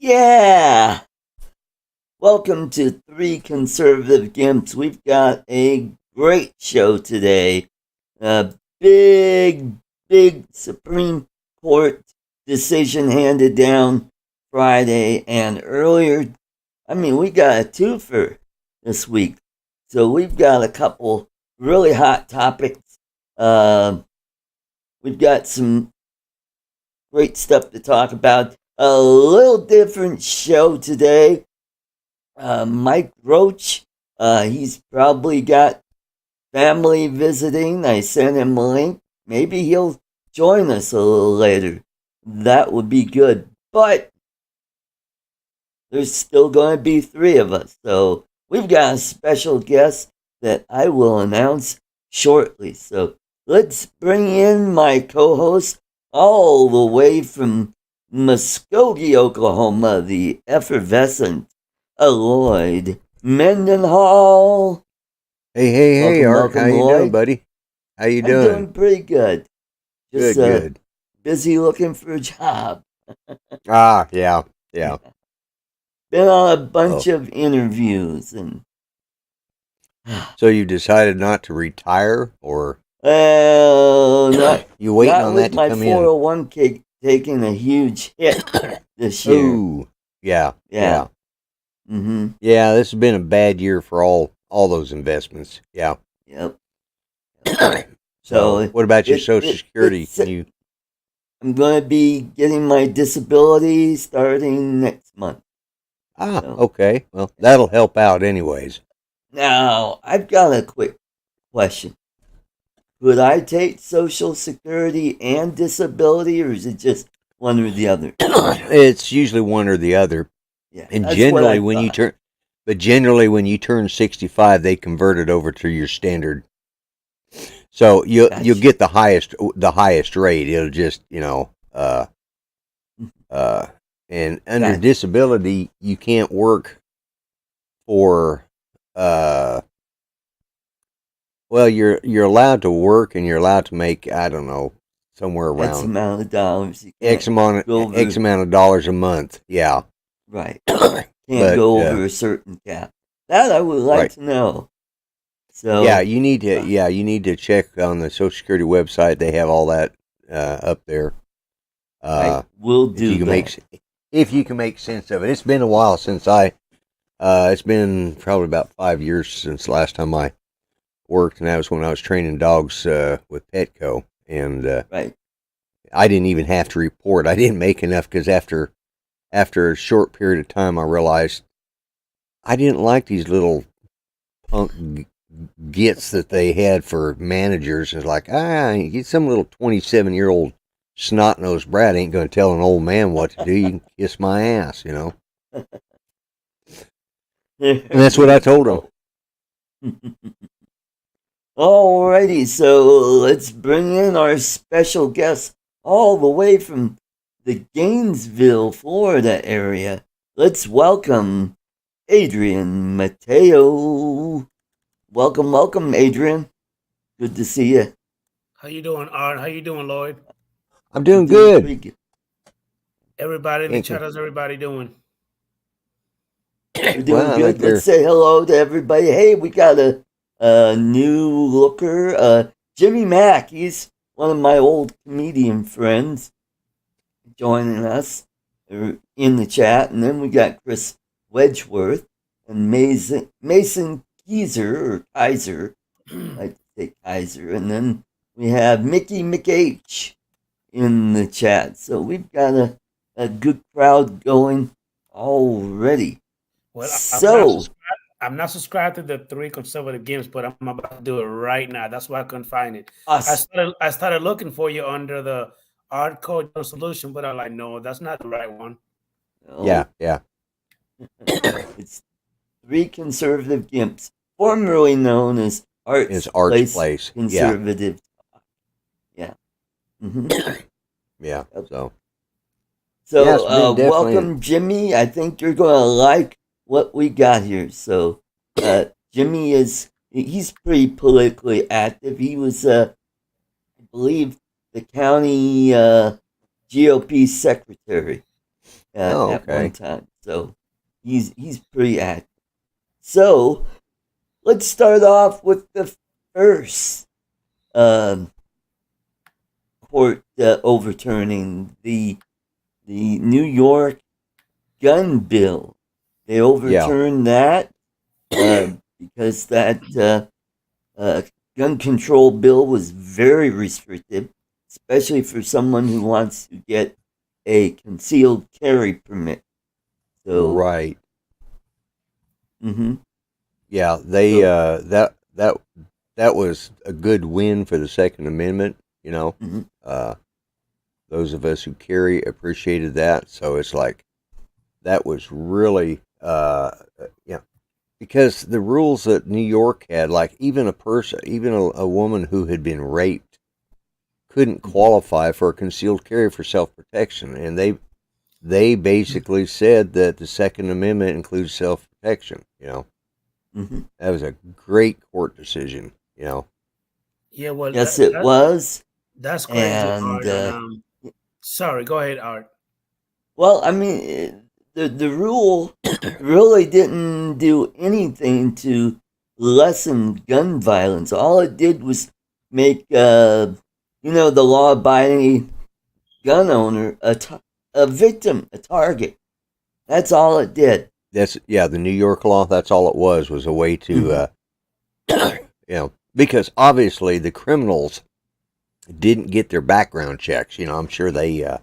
Yeah! Welcome to Three Conservative Gimps. We've got a great show today. A big Supreme Court decision handed down Friday, and earlier, we got a twofer this week. So we've got a couple really hot topics. We've got some great stuff to talk about. A little different show today. Mike Roach, he's probably got family visiting. I sent him a link. Maybe he'll join us a little later. That would be good. But there's still going to be three of us. So we've got a special guest that I will announce shortly. So let's bring in my co-host all the way from Muskogee, Oklahoma, the effervescent Lloyd Mendenhall. Hey, Art. How you doing, buddy? How you doing? I'm doing pretty good. Just, good. Busy looking for a job. Yeah. Been on a bunch of interviews and. So you decided not to retire, or? Not you waiting not on with that to my come 401k taking a huge hit this year. Ooh, yeah. Mm-hmm. Yeah, this has been a bad year for all those investments. Yeah. Yep. So what about your Social Security? I'm going to be getting my disability starting next month. Okay. Well, that'll help out anyways. Now, I've got a quick question. Could I take Social Security and disability, or is it just one or the other? It's usually one or the other. Yeah, and generally when you turn 65, they convert it over to your standard. So you'll get the highest rate. It'll just, and under disability, you can't work for, you're allowed to work and you're allowed to make, I don't know, somewhere around X amount of dollars. X amount of dollars a month. Yeah. Right. Can't go over a certain cap. That I would like to know. So you need to check on the Social Security website. They have all that up there. We'll do that. If you can make sense of it. It's been a while since it's been probably about 5 years since the last time I worked, and that was when I was training dogs with Petco. And I didn't even have to report. I didn't make enough because after a short period of time, I realized I didn't like these little punk gets that they had for managers. It's like, some little 27-year-old snot-nosed brat ain't going to tell an old man what to do. You can kiss my ass, And that's what I told him. Alrighty, so let's bring in our special guest all the way from the Gainesville, Florida area. Let's welcome Adrian Mateo. Welcome, Adrian. Good to see you. How you doing, Art? How you doing, Lloyd? I'm doing good. Everybody in the chat, how's everybody doing? We're doing good. Let's say hello to everybody. Hey, we got a new looker, Jimmy Mack. He's one of my old comedian friends joining us in the chat. And then we got Chris Wedgeworth and Mason Kaiser, I like to say Kaiser. And then we have Mickey McH in the chat. So we've got a good crowd going already. Well, I'm not subscribed to the Three Conservative Gimps, but I'm about to do it right now. That's why I couldn't find it. I started looking for you under the Art Code Solution, but I'm like, no, that's not the right one. Oh. Yeah. It's Three Conservative Gimps, formerly known as Art's Place Conservative. Yeah. Mm-hmm. Yeah. So welcome, Jimmy. I think you're going to like what we got here. So Jimmy he's pretty politically active. He was, I believe, the county GOP secretary. at one time. So he's pretty active. So let's start off with the first court overturning, the New York gun bill. They overturned that because that gun control bill was very restrictive, especially for someone who wants to get a concealed carry permit. So right. Mm-hmm. Yeah, they that was a good win for the Second Amendment. You know, those of us who carry appreciated that. So it's like that was really because the rules that New York had, like even a woman who had been raped couldn't qualify for a concealed carry for self-protection, and they basically said that the Second Amendment includes self-protection. That was a great court decision. Yeah, well, yes, it was. That's crazy, Art. And, sorry, go ahead, Art. Well, I mean, the rule really didn't do anything to lessen gun violence. All it did was make the law-abiding gun owner a victim, a target. That's all it did. The New York law. That's all it was a way to, because obviously the criminals didn't get their background checks. I'm sure they, and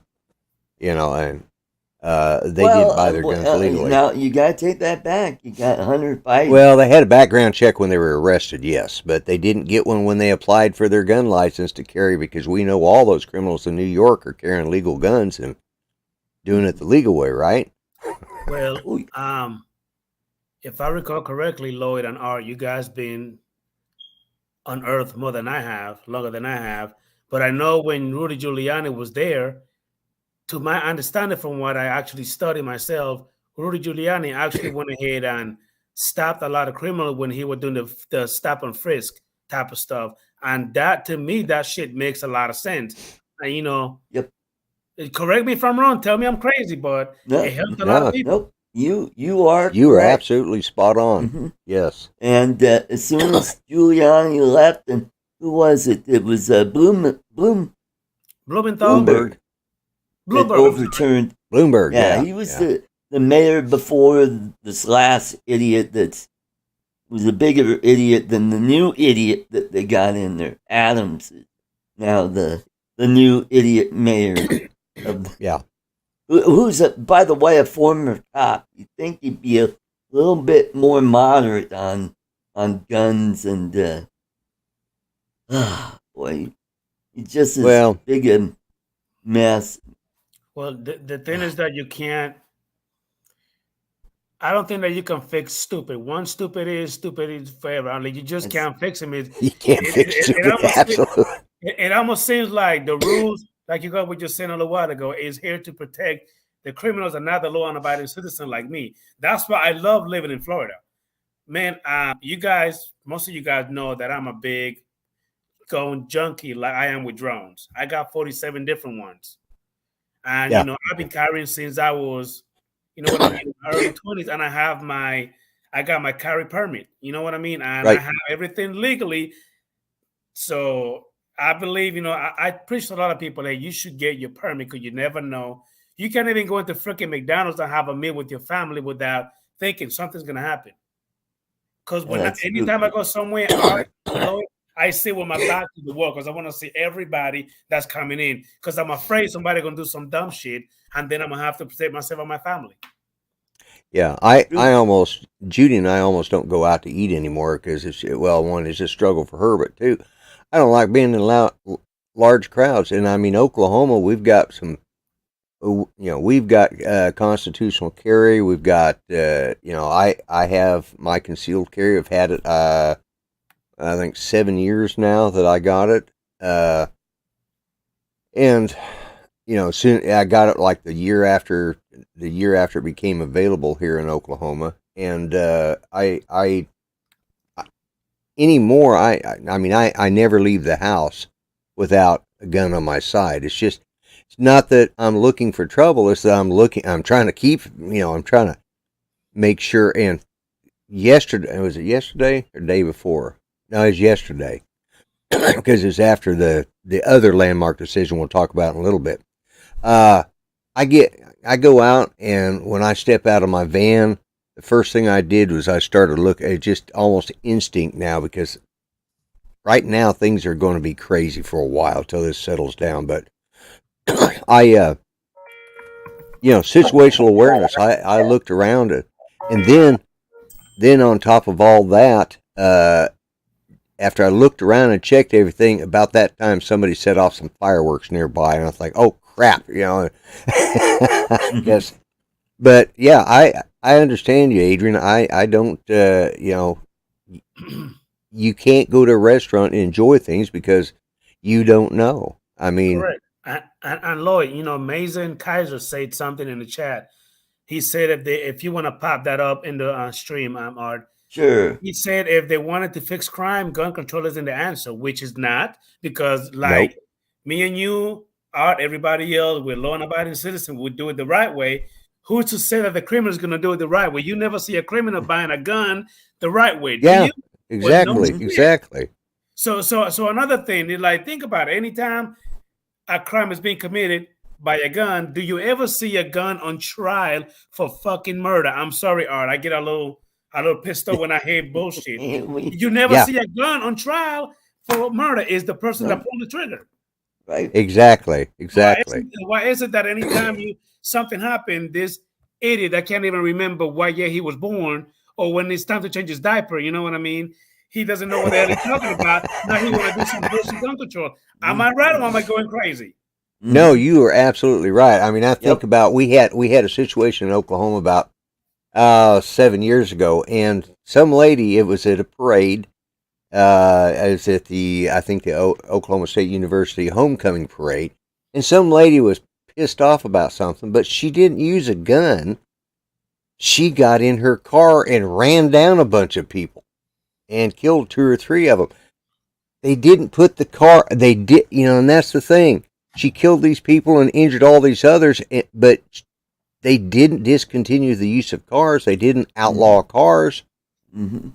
they didn't buy their guns legally. Now you got to take that back. You got Hunter Biden. Well, they had a background check when they were arrested, yes, but they didn't get one when they applied for their gun license to carry, because we know all those criminals in New York are carrying legal guns and doing it the legal way, right? Well, if I recall correctly, Lloyd and Art, you guys been on Earth more than I have, longer than I have. But I know when Rudy Giuliani was there, to my understanding from what I actually studied myself, Rudy Giuliani actually went ahead and stopped a lot of criminals when he was doing the stop and frisk type of stuff. And that, to me, that shit makes a lot of sense. And, yep. Correct me if I'm wrong. Tell me I'm crazy, but it helped a lot of people. Nope. You are absolutely spot on. Mm-hmm. Yes. And as soon as Giuliani left, and who was it? It was Blumenthal. Bloomberg. Overturned. Bloomberg. Yeah, he was the mayor before this last idiot that was a bigger idiot than the new idiot that they got in there. Adams is now the new idiot mayor. Who's, by the way, a former cop. You'd think he'd be a little bit more moderate on guns and boy, he just as big a mess. Well, the thing is that you can't. I don't think that you can fix stupid. One stupid is forever. I mean, you just can't fix him. You can't fix stupid. Absolutely. It almost seems like the rules, like you got what you said a little while ago, is here to protect the criminals and not the law-abiding citizen like me. That's why I love living in Florida. Man, most of you guys know that I'm a big gun junkie like I am with drones. I got 47 different ones. And, I've been carrying since I was, in my early 20s, and I got my carry permit. You know what I mean? And I have everything legally. So I believe, I preach to a lot of people that you should get your permit because you never know. You can't even go into freaking McDonald's and have a meal with your family without thinking something's going to happen. Because anytime I go somewhere, I sit with my back to the wall because I want to see everybody that's coming in because I'm afraid somebody's going to do some dumb shit and then I'm going to have to protect myself and my family. Yeah, Judy and I almost don't go out to eat anymore because one, it's a struggle for her, but two, I don't like being in large crowds. And I mean, Oklahoma, we've got some, we've got constitutional carry. We've got, I have my concealed carry. I've had it, I think 7 years now that I got it. And, soon I got it like the year after it became available here in Oklahoma. And, I anymore, I never leave the house without a gun on my side. It's just, It's not that I'm looking for trouble. It's that I'm trying to keep, I'm trying to make sure. And yesterday, was it yesterday or the day before? No, it was yesterday. Because it was after the other landmark decision we'll talk about in a little bit. I go out, and when I step out of my van, the first thing I did was I started looking at just almost instinct now, because right now things are going to be crazy for a while till this settles down. But situational awareness. I looked around it, and then on top of all that, after I looked around and checked everything, about that time somebody set off some fireworks nearby, and I was like, "Oh crap!" Yes, but yeah, I understand you, Adrian. I don't, you can't go to a restaurant and enjoy things because you don't know. I mean, correct. And Lloyd, Mason Kaiser said something in the chat. He said if you want to pop that up in the stream, Art. Sure. He said if they wanted to fix crime, gun control isn't the answer, which is not, because nope. Me and you, Art, everybody else, we're law-abiding citizens, we do it the right way. Who's to say that the criminal is going to do it the right way? You never see a criminal buying a gun the right way, do you? Exactly, Well, exactly. So another thing is, think about it. Anytime a crime is being committed by a gun, do you ever see a gun on trial for fucking murder? I'm sorry, Art. I get a little pissed off when I hear bullshit. You never see a gun on trial for murder. Is the person that pulled the trigger. Right. Exactly. Why is it that anytime something happened, this idiot that can't even remember what year he was born, or when it's time to change his diaper, you know what I mean? He doesn't know what the hell he's talking about. Now he want to do some bullshit gun control. Am I right, or am I going crazy? No, you are absolutely right. I mean, I think about we had a situation in Oklahoma about 7 years ago, and some lady, it was at a parade. It was at the Oklahoma State University homecoming parade, and some lady was pissed off about something, but she didn't use a gun. She got in her car and ran down a bunch of people and killed 2 or 3 of them. They didn't put the car, they did, and that's the thing. She killed these people and injured all these others, but they didn't discontinue the use of cars. They didn't outlaw cars. Mm-hmm.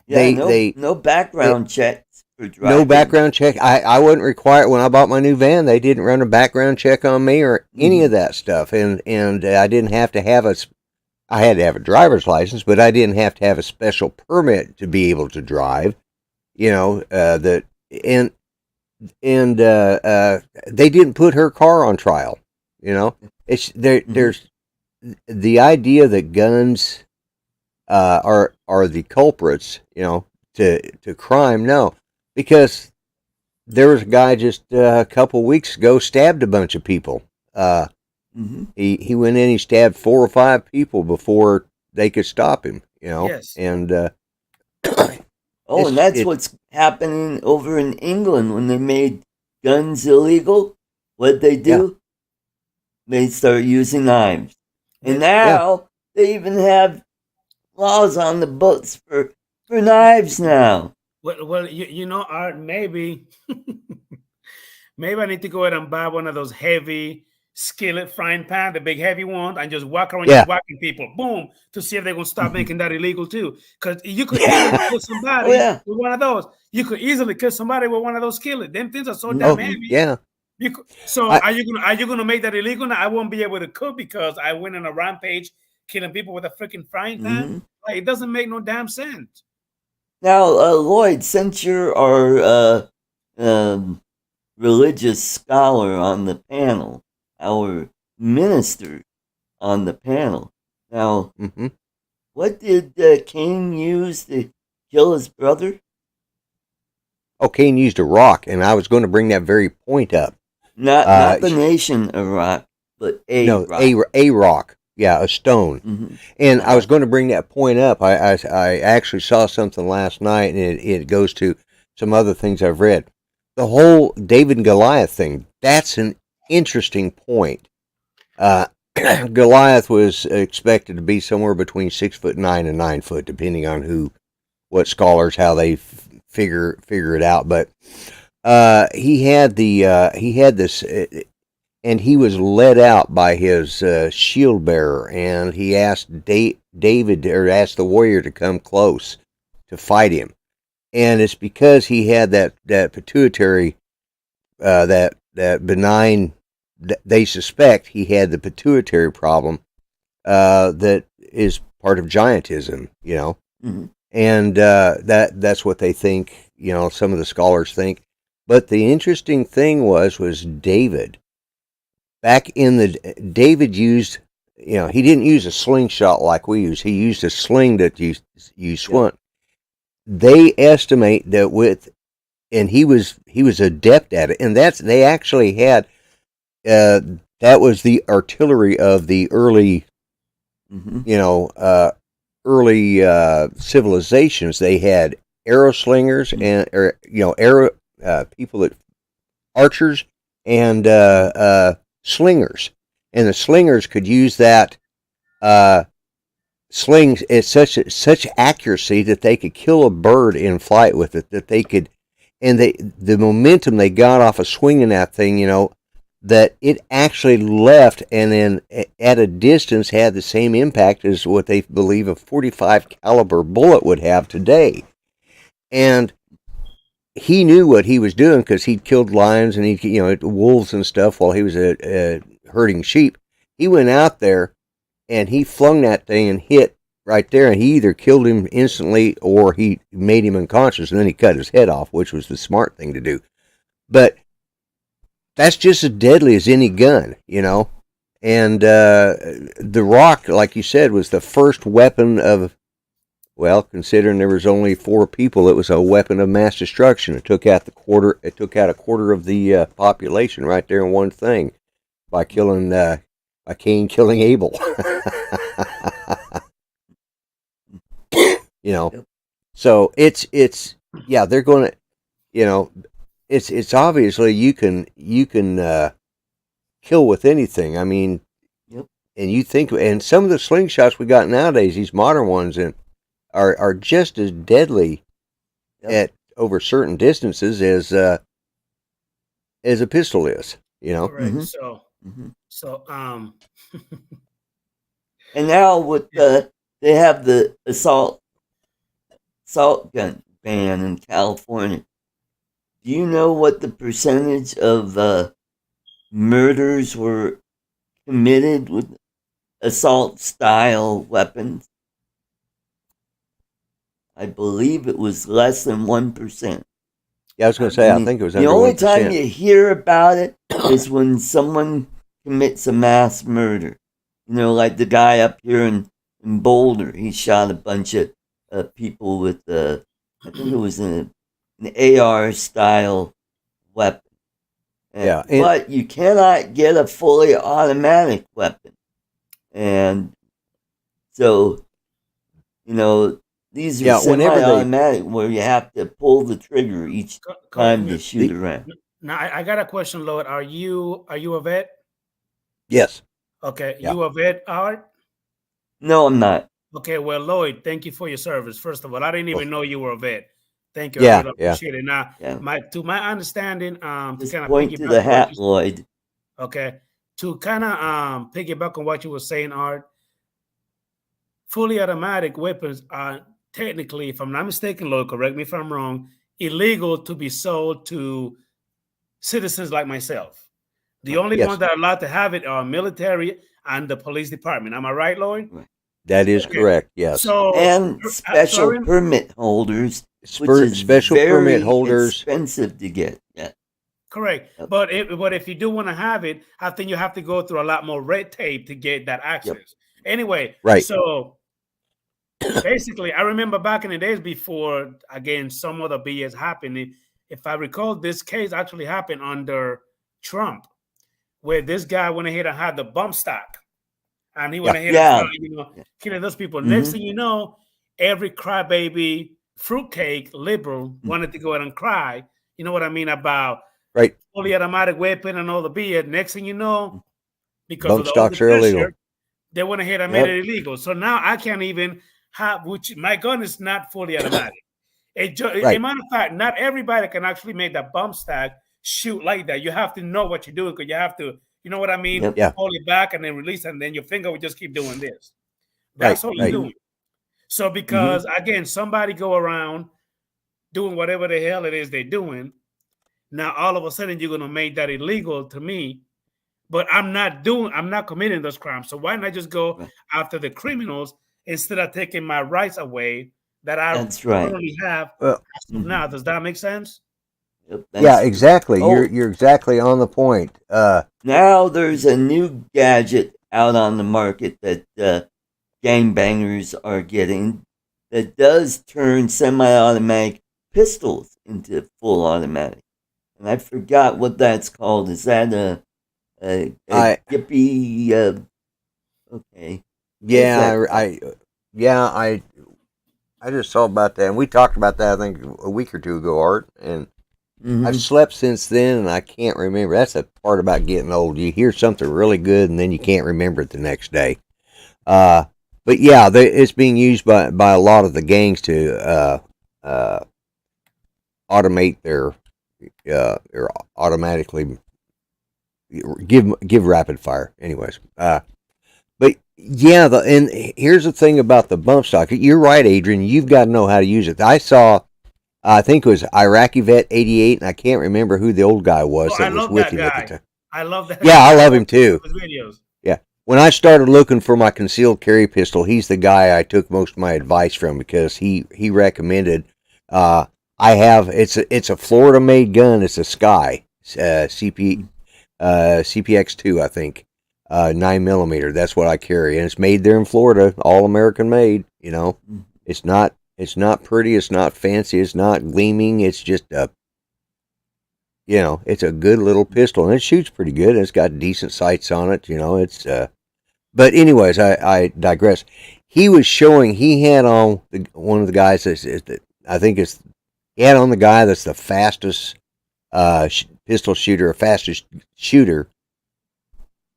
Yeah, no background checks for driving. No background check. I wasn't required when I bought my new van. They didn't run a background check on me or any of that stuff, and I didn't have to have I had to have a driver's license, but I didn't have to have a special permit to be able to drive. They didn't put her car on trial. It's there. There's the idea that guns are the culprits, to crime. No, because there was a guy just a couple weeks ago stabbed a bunch of people. He went in, he stabbed 4 or 5 people before they could stop him. Yes. And and that's what's happening over in England when they made guns illegal. What'd they do? Yeah. They start using knives, and now they even have laws on the books for knives now. Well, Art, maybe I need to go ahead and buy one of those heavy skillet frying pan, the big heavy one, and just walk around just whacking people, boom, to see if they're gonna stop making that illegal too. Because you could easily kill somebody with one of those. You could easily kill somebody with one of those skillets. Them things are so damn heavy. Yeah. Are you gonna make that illegal? Now I won't be able to cook because I went on a rampage killing people with a freaking frying pan. It doesn't make no damn sense. Now, Lloyd, since you're our religious scholar on the panel, our minister on the panel. Now, what did Cain use to kill his brother? Oh, Cain used a rock, and I was going to bring that very point up. Not the nation Iraq, but rock. A rock. Yeah, a stone. And I was going to bring that point up. I actually saw something last night, and it goes to some other things I've read. The whole David and Goliath thing, that's an interesting point. Goliath was expected to be somewhere between 6'9" and 9 foot, depending on what scholars, how they figure it out. But he had this, and he was led out by his shield bearer, and he asked David, or asked the warrior to come close to fight him. And it's because he had that pituitary, that benign. They suspect he had the pituitary problem that is part of giantism, Mm-hmm. and that's what they think. Some of the scholars think. But the interesting thing was David. Back in David used, he didn't use a slingshot like we use. He used a sling that you swung. Yep. They estimate that and he was adept at it, and they actually had that was the artillery of the early, early civilizations. They had arrow slingers and arrow people that archers and slingers, and the slingers could use that slings at such accuracy that they could kill a bird in flight with it. That they could, and the momentum they got off of swinging that thing, that it actually left and then at a distance had the same impact as what they believe a .45 caliber bullet would have today. And he knew what he was doing because he'd killed lions and wolves and stuff while he was herding sheep. He went out there and he flung that thing and hit right there, and he either killed him instantly or he made him unconscious, and then he cut his head off, which was the smart thing to do. But that's just as deadly as any gun, And the rock, like you said, was the first weapon of, well, considering there was only 4 people, it was a weapon of mass destruction. It took out a quarter of the population right there in one thing by Cain killing Abel. So it's they're going to, it's obviously you can kill with anything. I mean, and you think, and some of the slingshots we got nowadays, these modern ones, are just as deadly at over certain distances as a pistol is. Right. Mm-hmm. So and now with they have the assault gun ban in California. Do you know what the percentage of murders were committed with assault style weapons? I believe it was less than 1%. Yeah, I was going to say, I think it was under 1%. The only time you hear about it is when someone commits a mass murder. Like the guy up here in Boulder. He shot a bunch of people with, I think it was an AR style weapon. But you cannot get a fully automatic weapon. And so, these are semi-automatic where you have to pull the trigger each time to shoot around. Now, I got a question, Lloyd. Are you a vet? Yes. Okay. Yeah. You a vet, Art? No, I'm not. Okay. Well, Lloyd, thank you for your service. First of all, I didn't even know you were a vet. Thank you. Yeah. I really appreciate it. Now, to my understanding, just to kind of point to the hat, Lloyd. Okay. To kind of piggyback on what you were saying, Art, fully automatic weapons are technically, if I'm not mistaken, Lloyd, correct me if I'm wrong, illegal to be sold to citizens like myself. The only ones that are allowed to have it are military and the police department. Am I right, Lloyd? That is correct, yes. And special permit holders, which is very expensive to get. Yeah. Correct. Yep. But if you do want to have it, I think you have to go through a lot more red tape to get that access. Yep. Anyway, so basically, I remember back in the days before, again, some other BS happened. If I recall, this case actually happened under Trump, where this guy went ahead and had the bump stock. And he went ahead and killing those people. Mm-hmm. Next thing you know, every crybaby fruitcake liberal wanted to go out and cry. You know what I mean about fully automatic weapon and all the BS. Next thing you know, because bump of the stocks are illegal, they went ahead and made it illegal. So now I can't even have, which my gun is not fully automatic. As a matter of fact, not everybody can actually make that bump stock shoot like that. You have to know what you're doing because you have to You know what I mean? Yep. Yeah. Hold it back and then release, and then your finger will just keep doing this. That's what you're doing. So because again, somebody go around doing whatever the hell it is they're doing, now all of a sudden you're gonna make that illegal to me. But I'm not committing those crimes. So why not just go after the criminals instead of taking my rights away that I currently have now? Does that make sense? Yep, yeah, exactly. You're exactly on the point. Now there's a new gadget out on the market that gangbangers are getting that does turn semi-automatic pistols into full automatic, and I forgot what that's called. Is that a Gippy? Okay. Yeah, I just saw about that, and we talked about that I think a week or two ago, Art, and I've slept since then, and I can't remember. That's the part about getting old. You hear something really good, and then you can't remember it the next day. But yeah, it's being used by a lot of the gangs to automate their automatically give rapid fire. Anyways, but yeah, and here's the thing about the bump stock. You're right, Adrian. You've got to know how to use it. I saw, I think it was Iraqi Vet 88, and I can't remember who the old guy was that was with him at the time. I love that. Yeah, I love him too. His videos. Yeah. When I started looking for my concealed carry pistol, he's the guy I took most of my advice from because he recommended. I have it's a Florida made gun. It's a Sky CPX2, I think, 9mm. That's what I carry, and it's made there in Florida, all American made. You know, it's not pretty, it's not fancy, it's not gleaming. It's just it's a good little pistol, and it shoots pretty good. And it's got decent sights on it. You know, it's But anyways, I digress. He was showing he had on one of the guys that I think he had on the guy that's the fastest pistol shooter, fastest shooter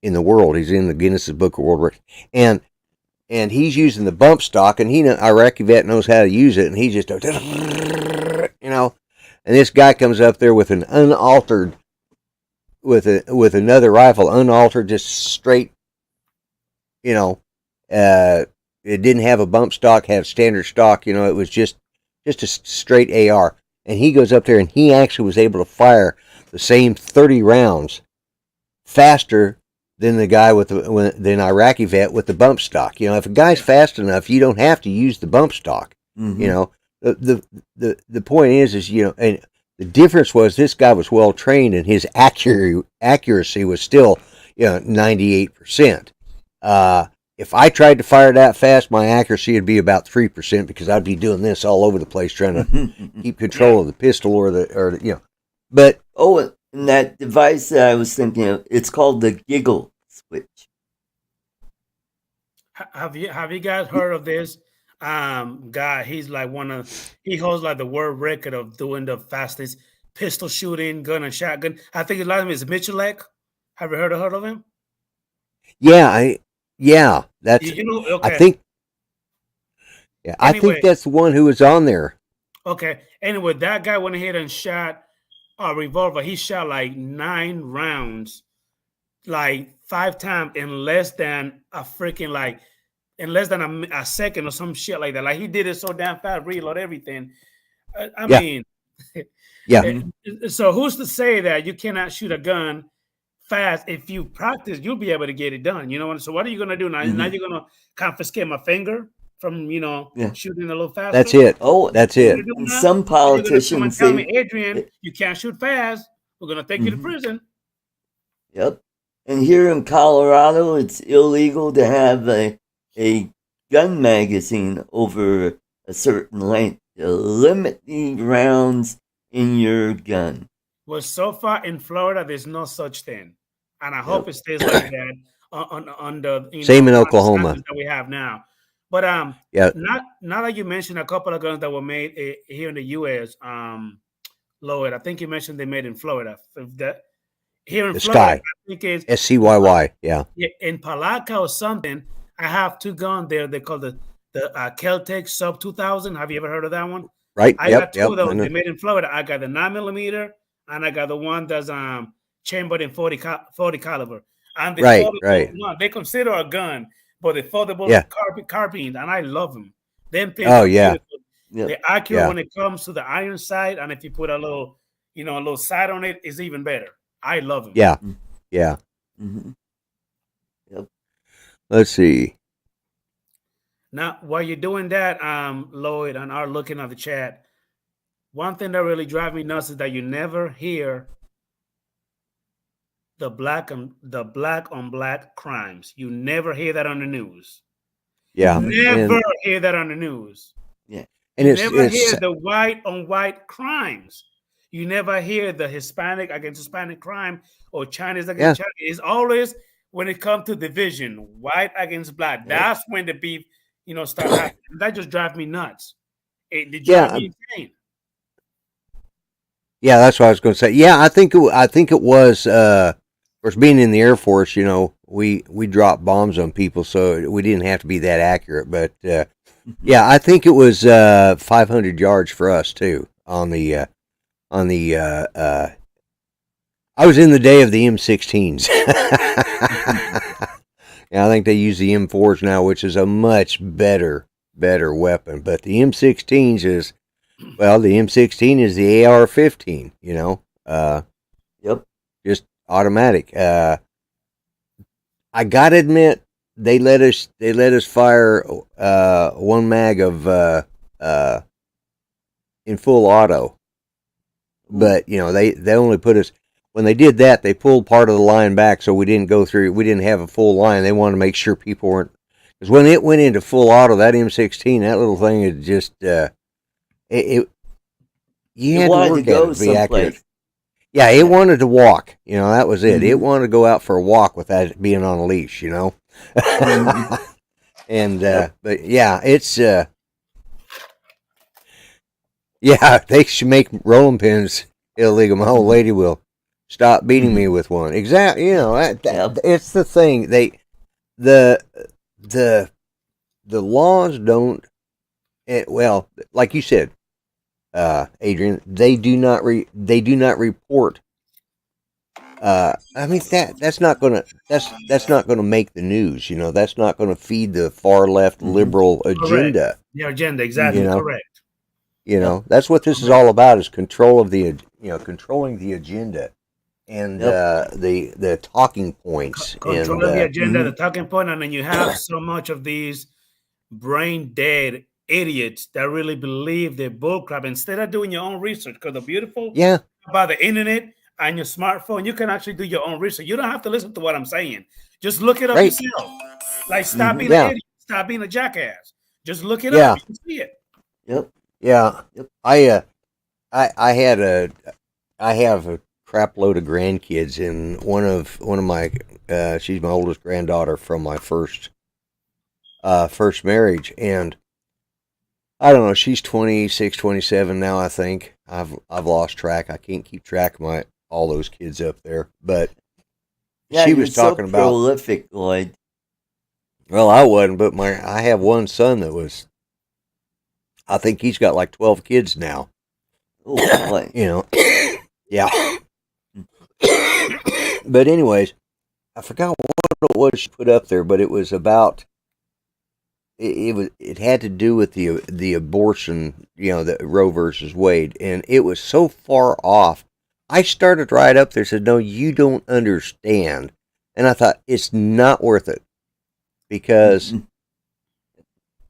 in the world. He's in the Guinness Book of World Records, and he's using the bump stock, and Iraqi Vet knows how to use it, and he just and this guy comes up there with an unaltered, with another rifle, unaltered, just straight. It didn't have a bump stock, had standard stock. It was just a straight AR. And he goes up there, and he actually was able to fire the same 30 rounds faster than the guy than Iraqi Vet with the bump stock. If a guy's fast enough, you don't have to use the bump stock. The point is and the difference was this guy was well trained, and his accuracy was still 98%. If I tried to fire that fast, my accuracy would be about 3% because I'd be doing this all over the place trying to keep control of the pistol But and that device that I was thinking of, it's called the giggle switch. Have you guys heard of this guy? He's like he holds like the world record of doing the fastest pistol shooting, gun and shotgun. I think his last name is Michalek. Have you heard of him? Yeah, that's. Okay. I think. Yeah, anyway, I think that's the one who was on there. Okay. Anyway, that guy went ahead and shot a revolver. He shot like 9 rounds, like 5 times in less than a second or some shit like that. Like he did it so damn fast, reload everything. I mean, yeah. So who's to say that you cannot shoot a gun fast? If you practice, you'll be able to get it done. So what are you gonna do now? Now you're gonna confiscate my finger from shooting a little faster. That's it. That's it. And some politicians tell me, Adrian, you can't shoot fast. We're gonna take you to prison. Yep. And here in Colorado, it's illegal to have a gun magazine over a certain length to limit the rounds in your gun. Well, so far in Florida, there's no such thing, and I hope it stays like that on the same in Oklahoma that we have now. But not that you mentioned a couple of guns that were made here in the U.S. Lloyd, I think you mentioned they made in Florida. Here in the Florida, Sky. I think it's SCYY. Yeah. In Palaca or something. I have 2 guns there. They call the Keltec Sub 2000. Have you ever heard of that one? Right. I got 2 of those. They made in Florida. I got the 9mm and I got the one that's chambered in 40 caliber. and the Right, foldable right. one. They consider a gun, but the foldable Yeah. carbines, and I love them. Them pins Oh are yeah. beautiful. Yep. They're accurate Yeah. when it comes to the iron sight, and if you put a little, a little sight on it, it's even better. I love them. Yeah. Yeah. Mm-hmm. Yep. Let's see. Now, while you're doing that, Lloyd, and are looking at the chat, one thing that really drives me nuts is that you never hear the black on black crimes. You never hear that on the news. Yeah. Never hear that on the news. Yeah. And You it's never hear the white on white crimes. You never hear the Hispanic against Hispanic crime or Chinese against Chinese. It's always when it comes to division, white against black. Yep. That's when the beef, start happening. That just drives me nuts. It drives me insane. Yeah, that's what I was going to say. Yeah, I think it was. Of course, being in the Air Force, we dropped bombs on people, so we didn't have to be that accurate. But yeah, I think it was 500 yards for us too on the. I was in the day of the M16s. Yeah, I think they use the M4s now, which is a much better weapon. But the M16s is. Well, the M16 is the AR-15, Yep. just automatic. I gotta admit, they let us fire one mag of in full auto, but they only put us when they did that. They pulled part of the line back, so we didn't go through. We didn't have a full line. They wanted to make sure people weren't, because when it went into full auto, that M16, that little thing is just. You had to work at it to be accurate. Yeah, it wanted to walk. That was it. Mm-hmm. It wanted to go out for a walk without it being on a leash. Mm-hmm. And but yeah, it's yeah, they should make rolling pins illegal. My old lady will stop beating me with one. Exactly. It's the thing. The laws don't. Well, like you said. Adrian, they do not report. I mean that's not gonna make the news. That's not gonna feed the far left liberal agenda. Correct. The agenda, exactly. Correct. That's what this is all about: is control of controlling the agenda and the talking points. Controlling the agenda, the talking point, and then you have so much of these brain dead idiots that really believe they're bullcrap instead of doing your own research. Because the beautiful about the internet and your smartphone, you can actually do your own research. You don't have to listen to what I'm saying. Just look it up yourself. Like stop being an idiot, stop being a jackass. Just look it up. You can see it. Yep. Yeah. Yep. I have a crap load of grandkids, and one of my she's my oldest granddaughter from my first marriage, and I don't know, she's 26, 27 now, I think. I've lost track. I can't keep track of all those kids up there. But she was talking about prolific, Lloyd. Well, I wasn't, but I have one son that was, I think he's got like 12 kids now. Oh, boy. Yeah. But anyways, I forgot what it was she put up there, but it was about it had to do with the abortion, the Roe versus Wade, and it was so far off. I started right up there, said, "No, you don't understand," and I thought it's not worth it because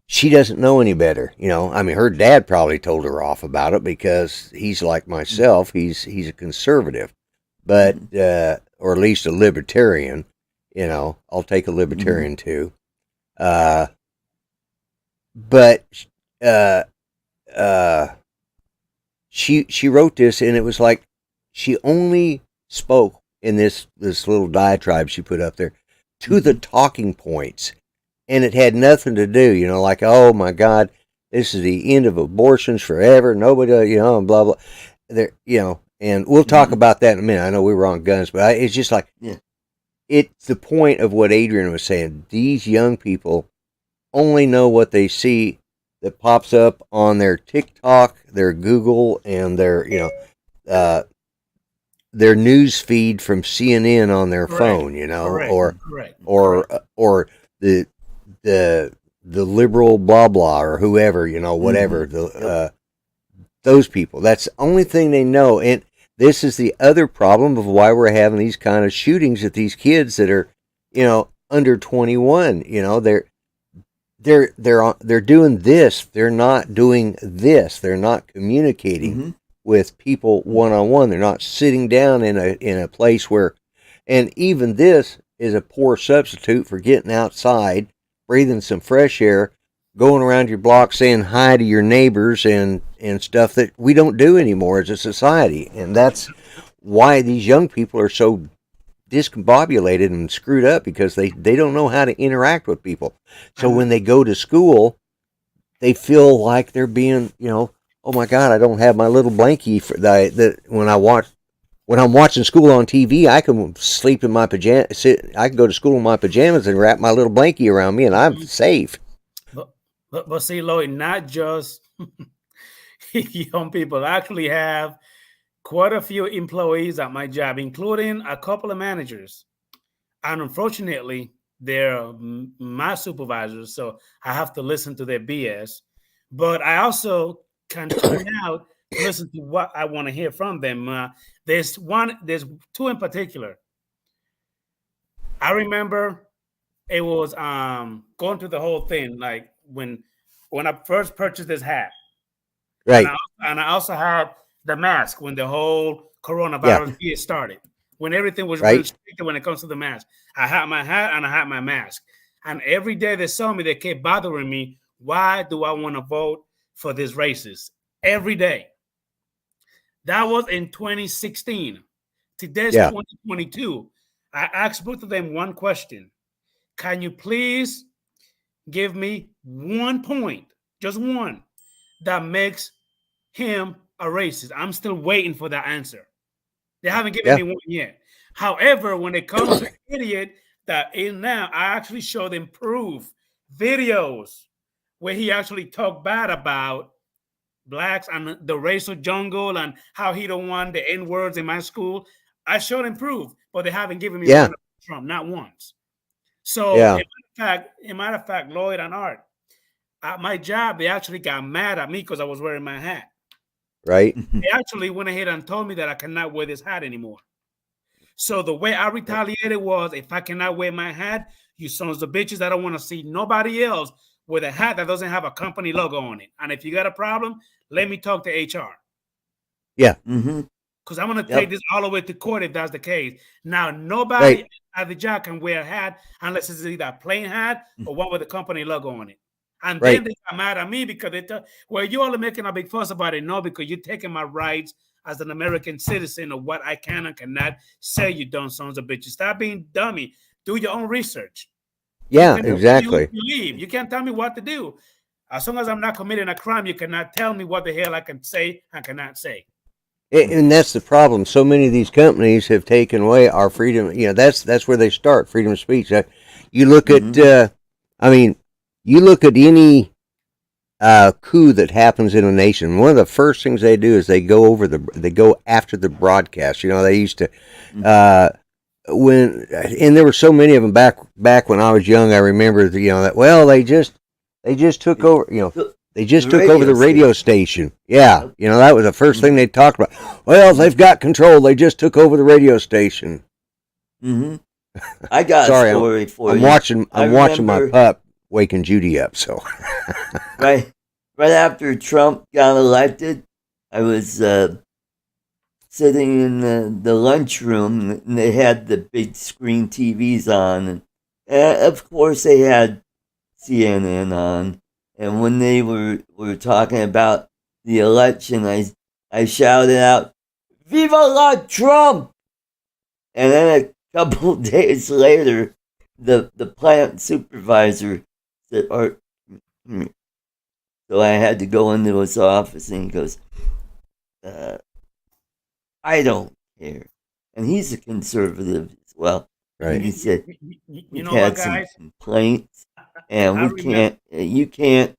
she doesn't know any better. I mean, her dad probably told her off about it because he's like myself. He's a conservative, but or at least a libertarian. I'll take a libertarian too. But she wrote this, and it was like she only spoke in this little diatribe she put up there to the talking points, and it had nothing to do, like, oh my God, this is the end of abortions forever. Nobody, and blah blah. There, and we'll talk about that in a minute. I know we were on guns, but it's just like it's the point of what Adrian was saying. These young people only know what they see that pops up on their TikTok, their Google, and their their news feed from CNN on their Correct. phone, you know, Correct. or the liberal blah blah or whoever, you know, whatever those people. That's the only thing they know, and this is the other problem of why we're having these kind of shootings at these kids that are, you know, under 21. You know, they're doing this. They're not doing this. They're not communicating with people one on one. They're not sitting down in a place where, and even this is a poor substitute for getting outside, breathing some fresh air, going around your block saying hi to your neighbors and stuff that we don't do anymore as a society. And that's why these young people are so discombobulated and screwed up, because they don't know how to interact with people. So when they go to school, they feel like they're being, you know, oh my God, I don't have my little blankie for that when I'm watching school on TV, I can sleep in my pajamas. I can go to school in my pajamas and wrap my little blankie around me, and I'm safe. But see, Lloyd, not just young people. I actually have quite a few employees at my job, including a couple of managers. And unfortunately, they're my supervisors, so I have to listen to their BS. But I also can tune out to listen to what I want to hear from them. There's two in particular. I remember it was going through the whole thing, like when I first purchased this hat. Right. And I also had the mask when the whole coronavirus year started. When everything was really restricted when it comes to the mask. I had my hat and I had my mask. And every day they saw me, they kept bothering me. Why do I want to vote for these races? Every day. That was in 2016. Today's 2022. I asked both of them one question. Can you please give me 1 point, just one, that makes him a racist? I'm still waiting for that answer. They haven't given me one yet. However, when it comes to the idiot that is now, I actually show them proof, videos where he actually talked bad about blacks and the racial jungle and how he don't want the N words in my school. I showed them proof, but they haven't given me one about Trump, not once. So, in matter of fact, Lloyd and Art, at my job, they actually got mad at me because I was wearing my hat. Right. They actually went ahead and told me that I cannot wear this hat anymore. So the way I retaliated was, if I cannot wear my hat, you sons of bitches, I don't want to see nobody else with a hat that doesn't have a company logo on it. And if you got a problem, let me talk to HR. Yeah. Because I'm going to take this all the way to court if that's the case. Now, nobody at the job can wear a hat unless it's either a plain hat or one with a company logo on it. And then they got mad at me because they thought, well, you all are making a big fuss about it. No, because you're taking my rights as an American citizen of what I can and cannot say, you dumb sons of bitches. Stop being dummy. Do your own research. Yeah, exactly. You can't tell me what to do. As long as I'm not committing a crime, you cannot tell me what the hell I can say and cannot say. And that's the problem. So many of these companies have taken away our freedom. You know, that's where they start, freedom of speech. You look at, you look at any coup that happens in a nation. One of the first things they do is they go after the broadcast. You know, they used to and there were so many of them back when I was young. I remember they just took over. You know, they just took over the radio station. Yeah, you know, that was the first thing they talked about. Well, they've got control. They just took over the radio station. I got a story for you. I'm watching my pup waking Judy up. So right after Trump got elected, I was sitting in the lunchroom, and they had the big screen TVs on, and of course they had CNN on. And when they were talking about the election, I shouted out, "Viva la Trump!" And then a couple of days later, the plant supervisor said, so I had to go into his office, and he goes, "I don't care." And he's a conservative as well. Right. And he said, "We've had some complaints, and you can't,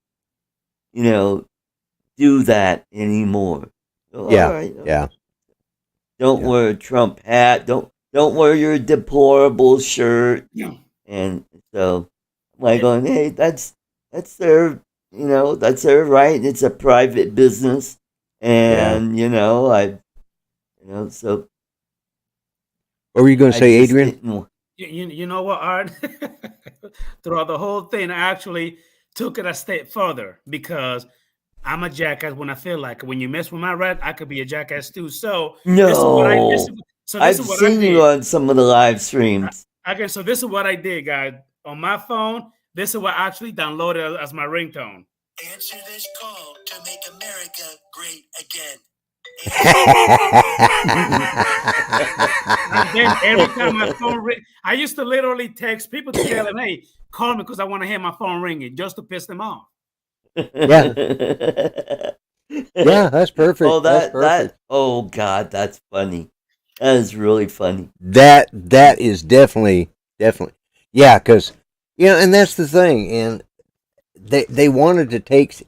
do that anymore." So, yeah, all right. Yeah. Don't wear a Trump hat. Don't wear your deplorable shirt. Yeah. And so, I'm like going, hey, that's their, that's their right. It's a private business, and so. What were you going to say, Adrian? You know what, Art? Throughout the whole thing, I actually took it a step further because I'm a jackass when I feel like it. When you mess with my rat, I could be a jackass too. So no, I've seen you on some of the live streams. So this is what I did, guys. On my phone, this is what I actually downloaded as my ringtone. Answer this call to make America great again. And then every time my phone ring, I used to literally text people to tell them, hey, call me because I want to hear my phone ringing just to piss them off. Yeah. Yeah, that's perfect. Oh, that's perfect. Oh God, that's funny. That is really funny. That is definitely. Yeah, because, and that's the thing. And they wanted to take,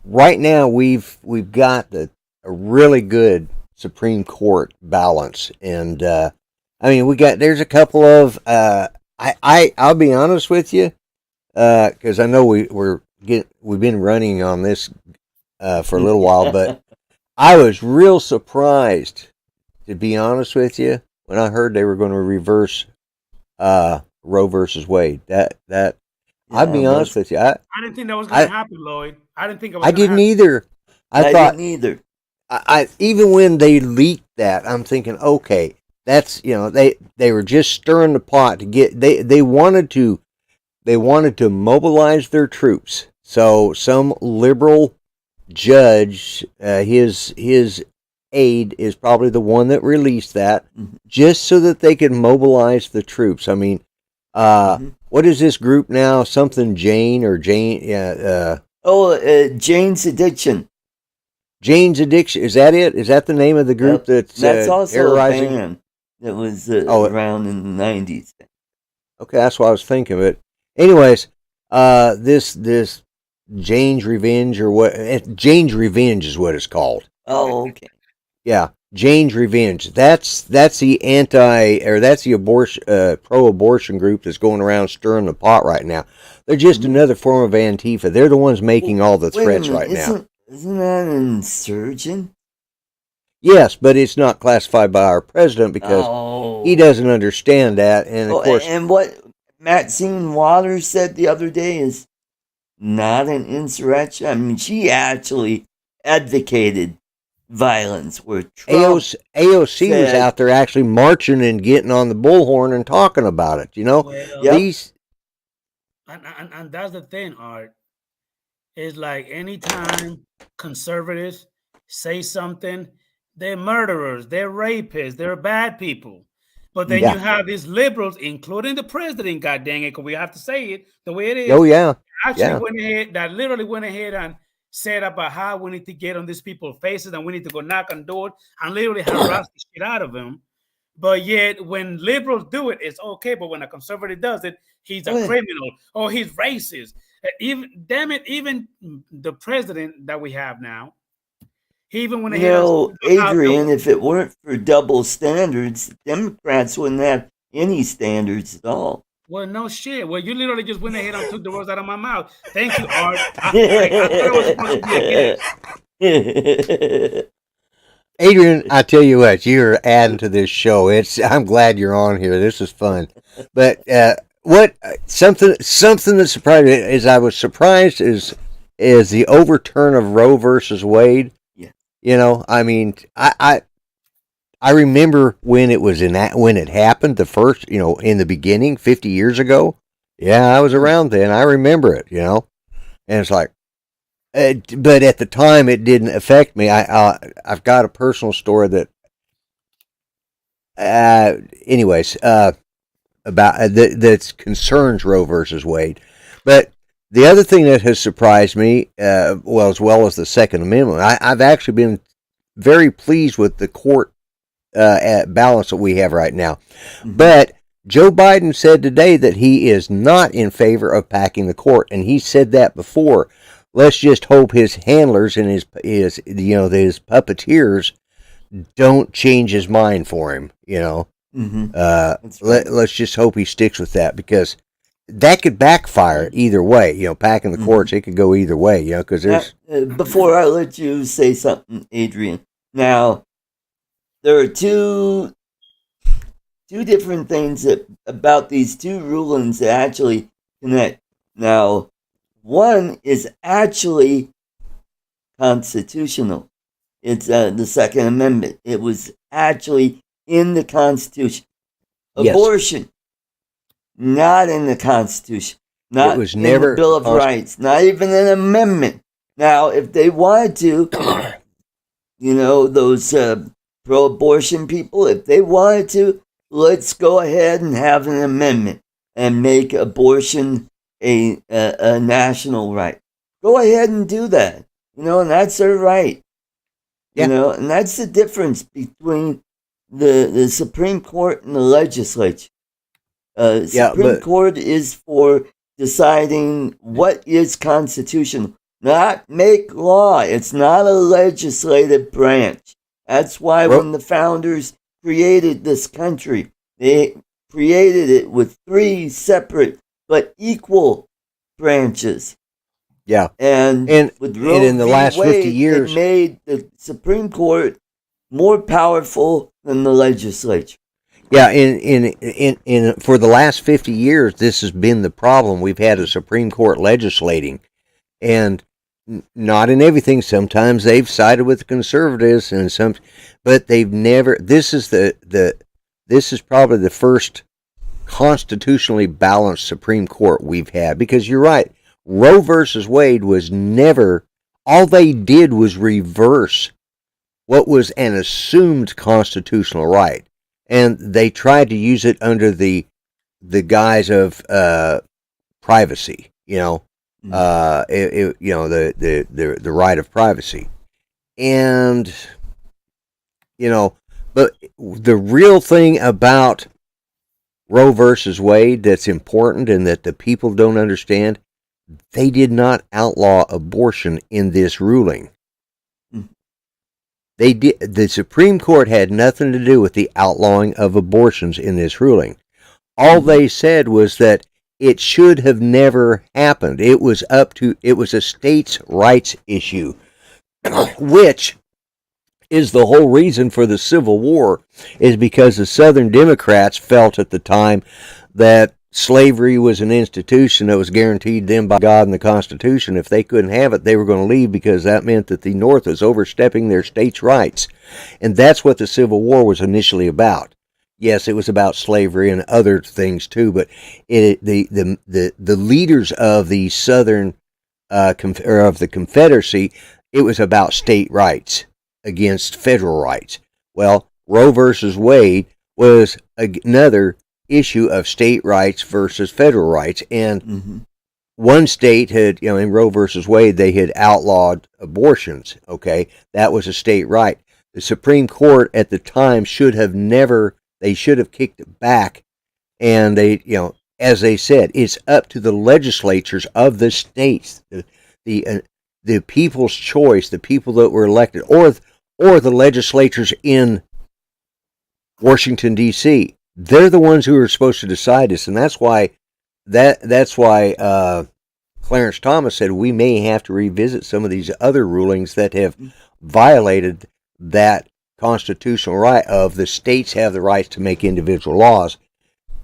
right now we've got a really good Supreme Court balance. And, there's a couple of, I'll be honest with you, because I know we've been running on this for a little while, but I was real surprised, to be honest with you, when I heard they were going to reverse Roe versus Wade. I'll be honest with you. I didn't think that was going to happen, Lloyd. I didn't think it was. I didn't either. I didn't either. I even when they leaked that, I'm thinking, okay, that's they were just stirring the pot to get they wanted to mobilize their troops. So some liberal judge, his aide is probably the one that released that, just so that they could mobilize the troops. I mean, what is this group now? Something Jane or Jane? Jane's Addiction. Jane's Addiction. Is that it? Is that the name of the group that's also terrorizing? a band that was around in the 90s. Okay, that's what I was thinking. But anyways, this Jane's Revenge or what? Jane's Revenge is what it's called. Oh, okay. Yeah, Jane's Revenge. That's the abortion pro-abortion group that's going around stirring the pot right now. They're just another form of Antifa. They're the ones making all the threats right now. Isn't that an insurgent? Yes, but it's not classified by our president because he doesn't understand that. And of course, and what Maxine Waters said the other day is not an insurrection. I mean, she actually advocated violence. Where AOC was out there actually marching and getting on the bullhorn and talking about it. These. And that's the thing, Art. Is like anytime conservatives say something, they're murderers, they're rapists, they're bad people. But then you have these liberals, including the president, god dang it, because we have to say it the way it is. Oh, yeah. Literally went ahead and said about how we need to get on these people's faces and we need to go knock on doors and literally harass the shit out of them. But yet, when liberals do it, it's okay. But when a conservative does it, he's a criminal or he's racist. Even the president that we have now, he even went ahead. Adrian, if it weren't for double standards, Democrats wouldn't have any standards at all. Well, no shit. Well, you literally just went ahead and took the words out of my mouth. Thank you, Art. I thought it was supposed to be a Adrian, I tell you what, you're adding to this show. I'm glad you're on here. This is fun. But something that surprised me is I was surprised is the overturn of Roe versus Wade. Yeah. I mean, I remember when it was when it happened the first, in the beginning 50 years ago. Yeah, I was around then. I remember it, and it's like, but at the time it didn't affect me. I've got a personal story that, about that concerns Roe versus Wade. But the other thing that has surprised me, as well as the Second Amendment, I've actually been very pleased with the court balance that we have right now. Mm-hmm. But Joe Biden said today that he is not in favor of packing the court, and he said that before. Let's just hope his handlers and his puppeteers don't change his mind for him. Right. Let's just hope he sticks with that, because that could backfire either way. Packing the courts, it could go either way. Because there's before I let you say something, Adrian. Now there are two different things about these two rulings that actually connect. Now, one is actually constitutional. It's the Second Amendment. It was actually in the Constitution. Yes. Abortion, not in the Constitution. Not it was in never the Bill of Rights. Not even an amendment. Now, if they wanted to, those pro-abortion people, if they wanted to, let's go ahead and have an amendment and make abortion a national right. Go ahead and do that. And that's their right. Yeah. And that's the difference between the Supreme Court and the legislature. Supreme Court is for deciding what is constitutional, not make law. It's not a legislative branch. That's why when the founders created this country, they created it with 3 separate but equal branches. Yeah. And with Roe and in the last Wade, 50 years, it made the Supreme Court more powerful than the legislature. Yeah, in for the last 50 years, this has been the problem. We've had a Supreme Court legislating, and not in everything. Sometimes they've sided with the conservatives, but they've never. This is this is probably the first constitutionally balanced Supreme Court we've had. Because you're right, Roe versus Wade was never. All they did was reverse what was an assumed constitutional right. And they tried to use it under the guise of privacy, the right of privacy, and but the real thing about Roe versus Wade that's important and that the people don't understand, they did not outlaw abortion in this ruling. They did. The Supreme Court had nothing to do with the outlawing of abortions in this ruling. All they said was that it should have never happened. It was a states' rights issue, which is the whole reason for the Civil War, is because the Southern Democrats felt at the time that slavery was an institution that was guaranteed them by God and the Constitution. If they couldn't have it, they were going to leave, because that meant that the North was overstepping their states' rights. And that's what the Civil War was initially about. Yes, it was about slavery and other things too, but the leaders of the Southern or of the Confederacy, it was about state rights against federal rights. Well, Roe versus Wade was another issue of state rights versus federal rights, and one state had, in Roe versus Wade, they had outlawed abortions. Okay, that was a state right. The Supreme Court at the time should have kicked it back, and they, as they said, it's up to the legislatures of the states, the people's choice, the people that were elected, or the legislatures in Washington D.C. They're the ones who are supposed to decide this, and that's why Clarence Thomas said we may have to revisit some of these other rulings that have violated that constitutional right of the states have the right to make individual laws,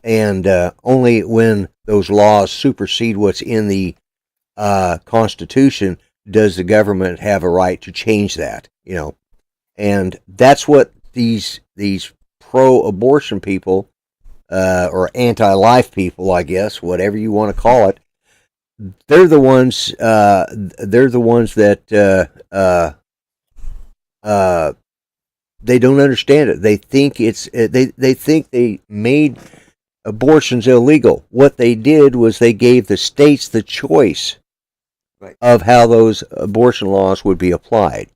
and only when those laws supersede what's in the Constitution does the government have a right to change that. And that's what these pro-abortion people, or anti-life people, I guess, whatever you want to call it, they're the ones that they don't understand it. They think they think they made abortions illegal. What they did was they gave the states the choice of how those abortion laws would be applied.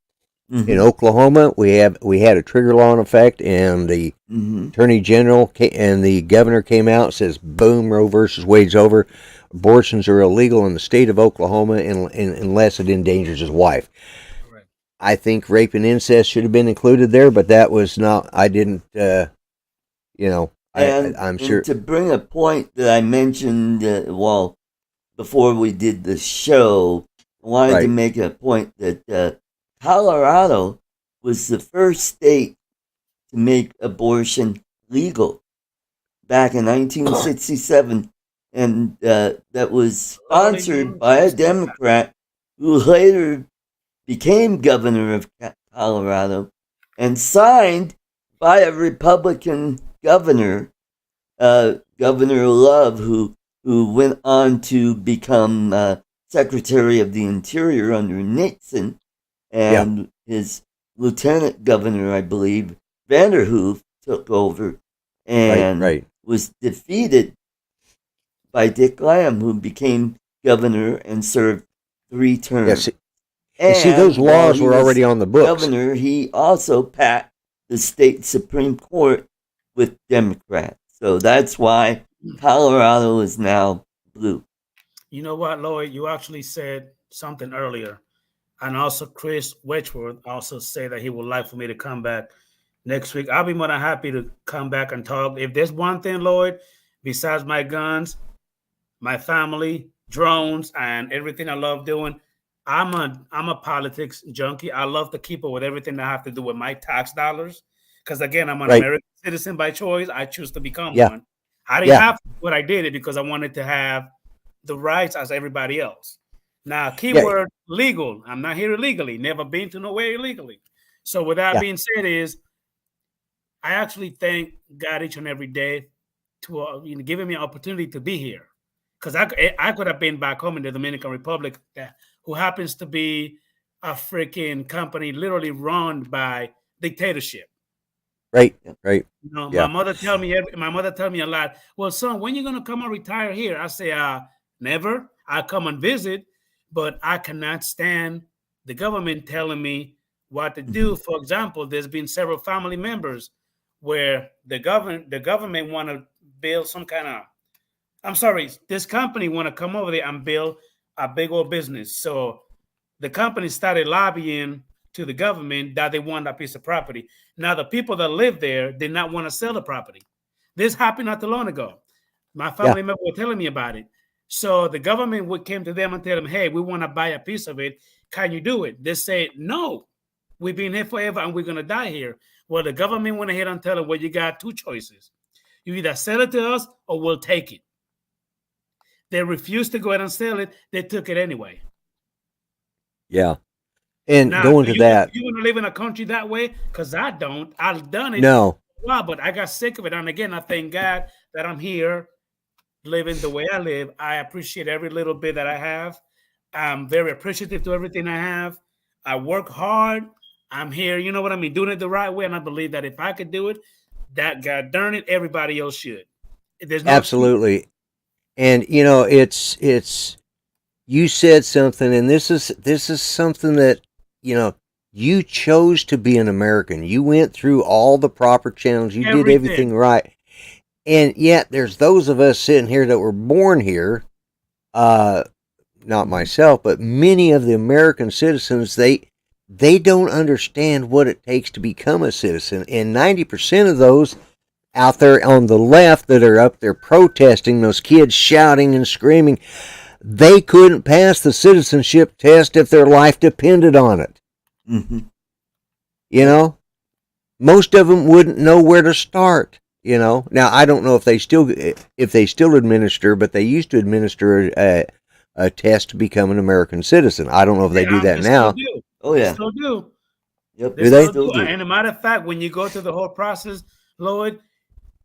In Oklahoma, we had a trigger law in effect, and the Attorney General and the governor came out and says, boom, Roe versus Wade's over. Abortions are illegal in the state of Oklahoma unless it endangers his wife. I think rape and incest should have been included there, but that was not. I didn't. I'm sure. And to bring a point that I mentioned, before we did the show, I wanted to make a point that Colorado was the first state to make abortion legal back in 1967, and that was sponsored by a Democrat who later became governor of Colorado and signed by a Republican governor, Governor Love, who went on to become Secretary of the Interior under Nixon, and his lieutenant governor, I believe, Vanderhoof, took over and was defeated by Dick Lamb, who became governor and served 3 terms. Yes. And see, those laws were already on the books. Governor, he also packed the state Supreme Court with Democrats. So that's why Colorado is now blue. You know what, Lloyd? You actually said something earlier. And also Chris Wedgeworth also said that he would like for me to come back next week. I'll be more than happy to come back and talk. If there's one thing, Lloyd, besides my guns, my family, drones, and everything I love doing, I'm a politics junkie. I love to keep up with everything that I have to do with my tax dollars. Because again, I'm an American citizen by choice. I choose to become one. I didn't have to, but I did it because I wanted to have the rights as everybody else. Now, keyword legal. I'm not here illegally. Never been to nowhere illegally. So with that being said, I actually thank God each and every day to giving me an opportunity to be here. Because I could have been back home in the Dominican Republic, who happens to be a freaking company literally run by dictatorship. Right. My mother tell me a lot. Well, son, when you gonna come and retire here? I say, never. I come and visit, but I cannot stand the government telling me what to do. For example, there's been several family members where the government want to build some kind of. I'm sorry, this company want to come over there and build a big old business. So the company started lobbying to the government that they want that piece of property. Now, the people that live there did not want to sell the property. This happened not too long ago. My family member was telling me about it. So the government came to them and tell them, hey, we want to buy a piece of it. Can you do it? They said, no, we've been here forever and we're going to die here. Well, the government went ahead and tell them, well, you got 2 choices. You either sell it to us or we'll take it. They refused to go ahead and sell it. They took it anyway. Yeah. And now, going to that. You want to live in a country that way? Because I don't. I've done it. No. Well, but I got sick of it. And again, I thank God that I'm here living the way I live. I appreciate every little bit that I have. I'm very appreciative to everything I have. I work hard. I'm here, you know what I mean, doing it the right way. And I believe that if I could do it, that God darn it, everybody else should. There's no absolutely. And it's you said something, and this is something that you chose to be an American. You went through all the proper channels. You did everything right. And yet there's those of us sitting here that were born here, not myself, but many of the American citizens, they don't understand what it takes to become a citizen. And 90% of those out there on the left that are up there protesting, those kids shouting and screaming, they couldn't pass the citizenship test if their life depended on it. Mm-hmm. Most of them wouldn't know where to start. Now I don't know if they still administer, but they used to administer a test to become an American citizen. I don't know if they do that now. Oh yeah, they still do. Yep, they still do. And a matter of fact, when you go through the whole process, Lloyd,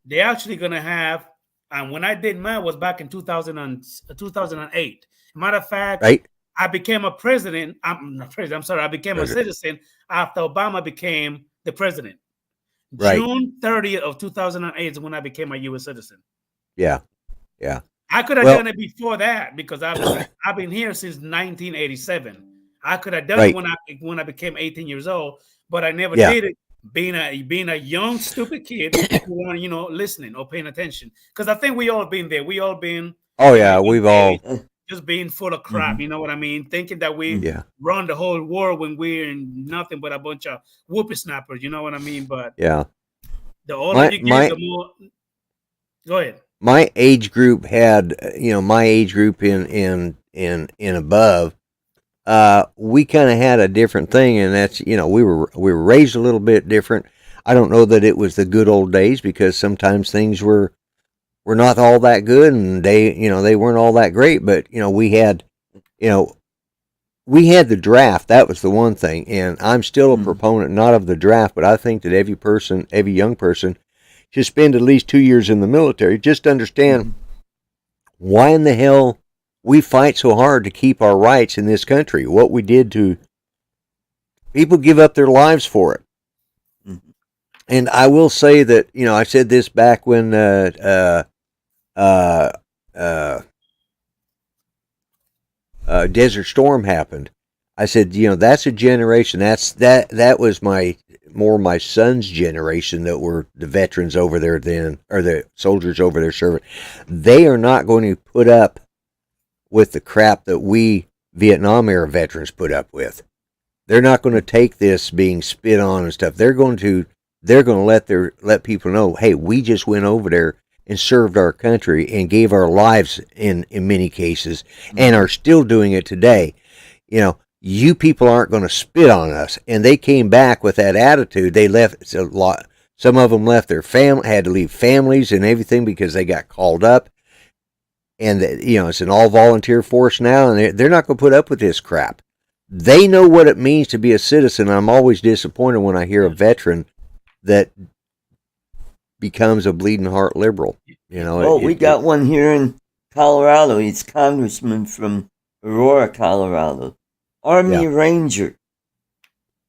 they're actually going to have, and when I did mine was back in 2008. Matter of fact, I became a president. I'm not president. I'm sorry. I became a citizen after Obama became the president. June 30th of 2008 is when I became a U.S. citizen. Yeah. I could have done it before that because I've been here since 1987. I could have done it when I became 18 years old, but I never did it. Being a young stupid kid who weren't listening or paying attention, because I think we all been there. We all been. Oh yeah, we've all just being full of crap. Mm-hmm. You know what I mean? Thinking that we run the whole world when we're nothing but a bunch of whippersnappers. You know what I mean? But the older you get, the more. Go ahead. My age group had, my age group in above. We kind of had a different thing, and that's, we were raised a little bit different. I don't know that it was the good old days, because sometimes things were not all that good, and they weren't all that great. But we had the draft. That was the one thing, and I'm still a proponent not of the draft, but I think that every young person should spend at least 2 years in the military, just to understand why in the hell we fight so hard to keep our rights in this country. What we did to people give up their lives for it. And I will say that, I said this back when Desert Storm happened. I said, that's a generation. That was my son's generation, that were the veterans over there then, or the soldiers over there serving. They are not going to put up with the crap that we Vietnam era veterans put up with. They're not going to take this being spit on and stuff. They're going to let people know, hey, we just went over there and served our country and gave our lives in many cases, and are still doing it today. You people aren't going to spit on us. And they came back with that attitude. They left a lot. Some of them left their family, had to leave families and everything because they got called up. And it's an all volunteer force now, and they're not going to put up with this crap. They know what it means to be a citizen. I'm always disappointed when I hear a veteran that becomes a bleeding heart liberal. We got one here in Colorado. He's congressman from Aurora, Colorado. Army Ranger.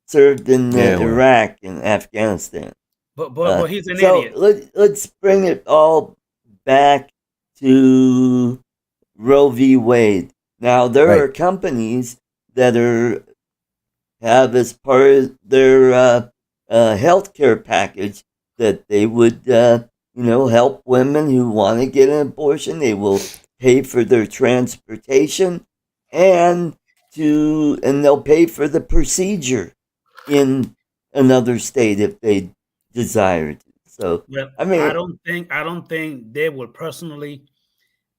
Served in Iraq and Afghanistan. But he's an idiot. Let's bring it all back to Roe v. Wade. Now, there are companies that have as part of their health care package that they would help women who want to get an abortion. They will pay for their transportation, and they'll pay for the procedure in another state if they desire to. So I don't think they would personally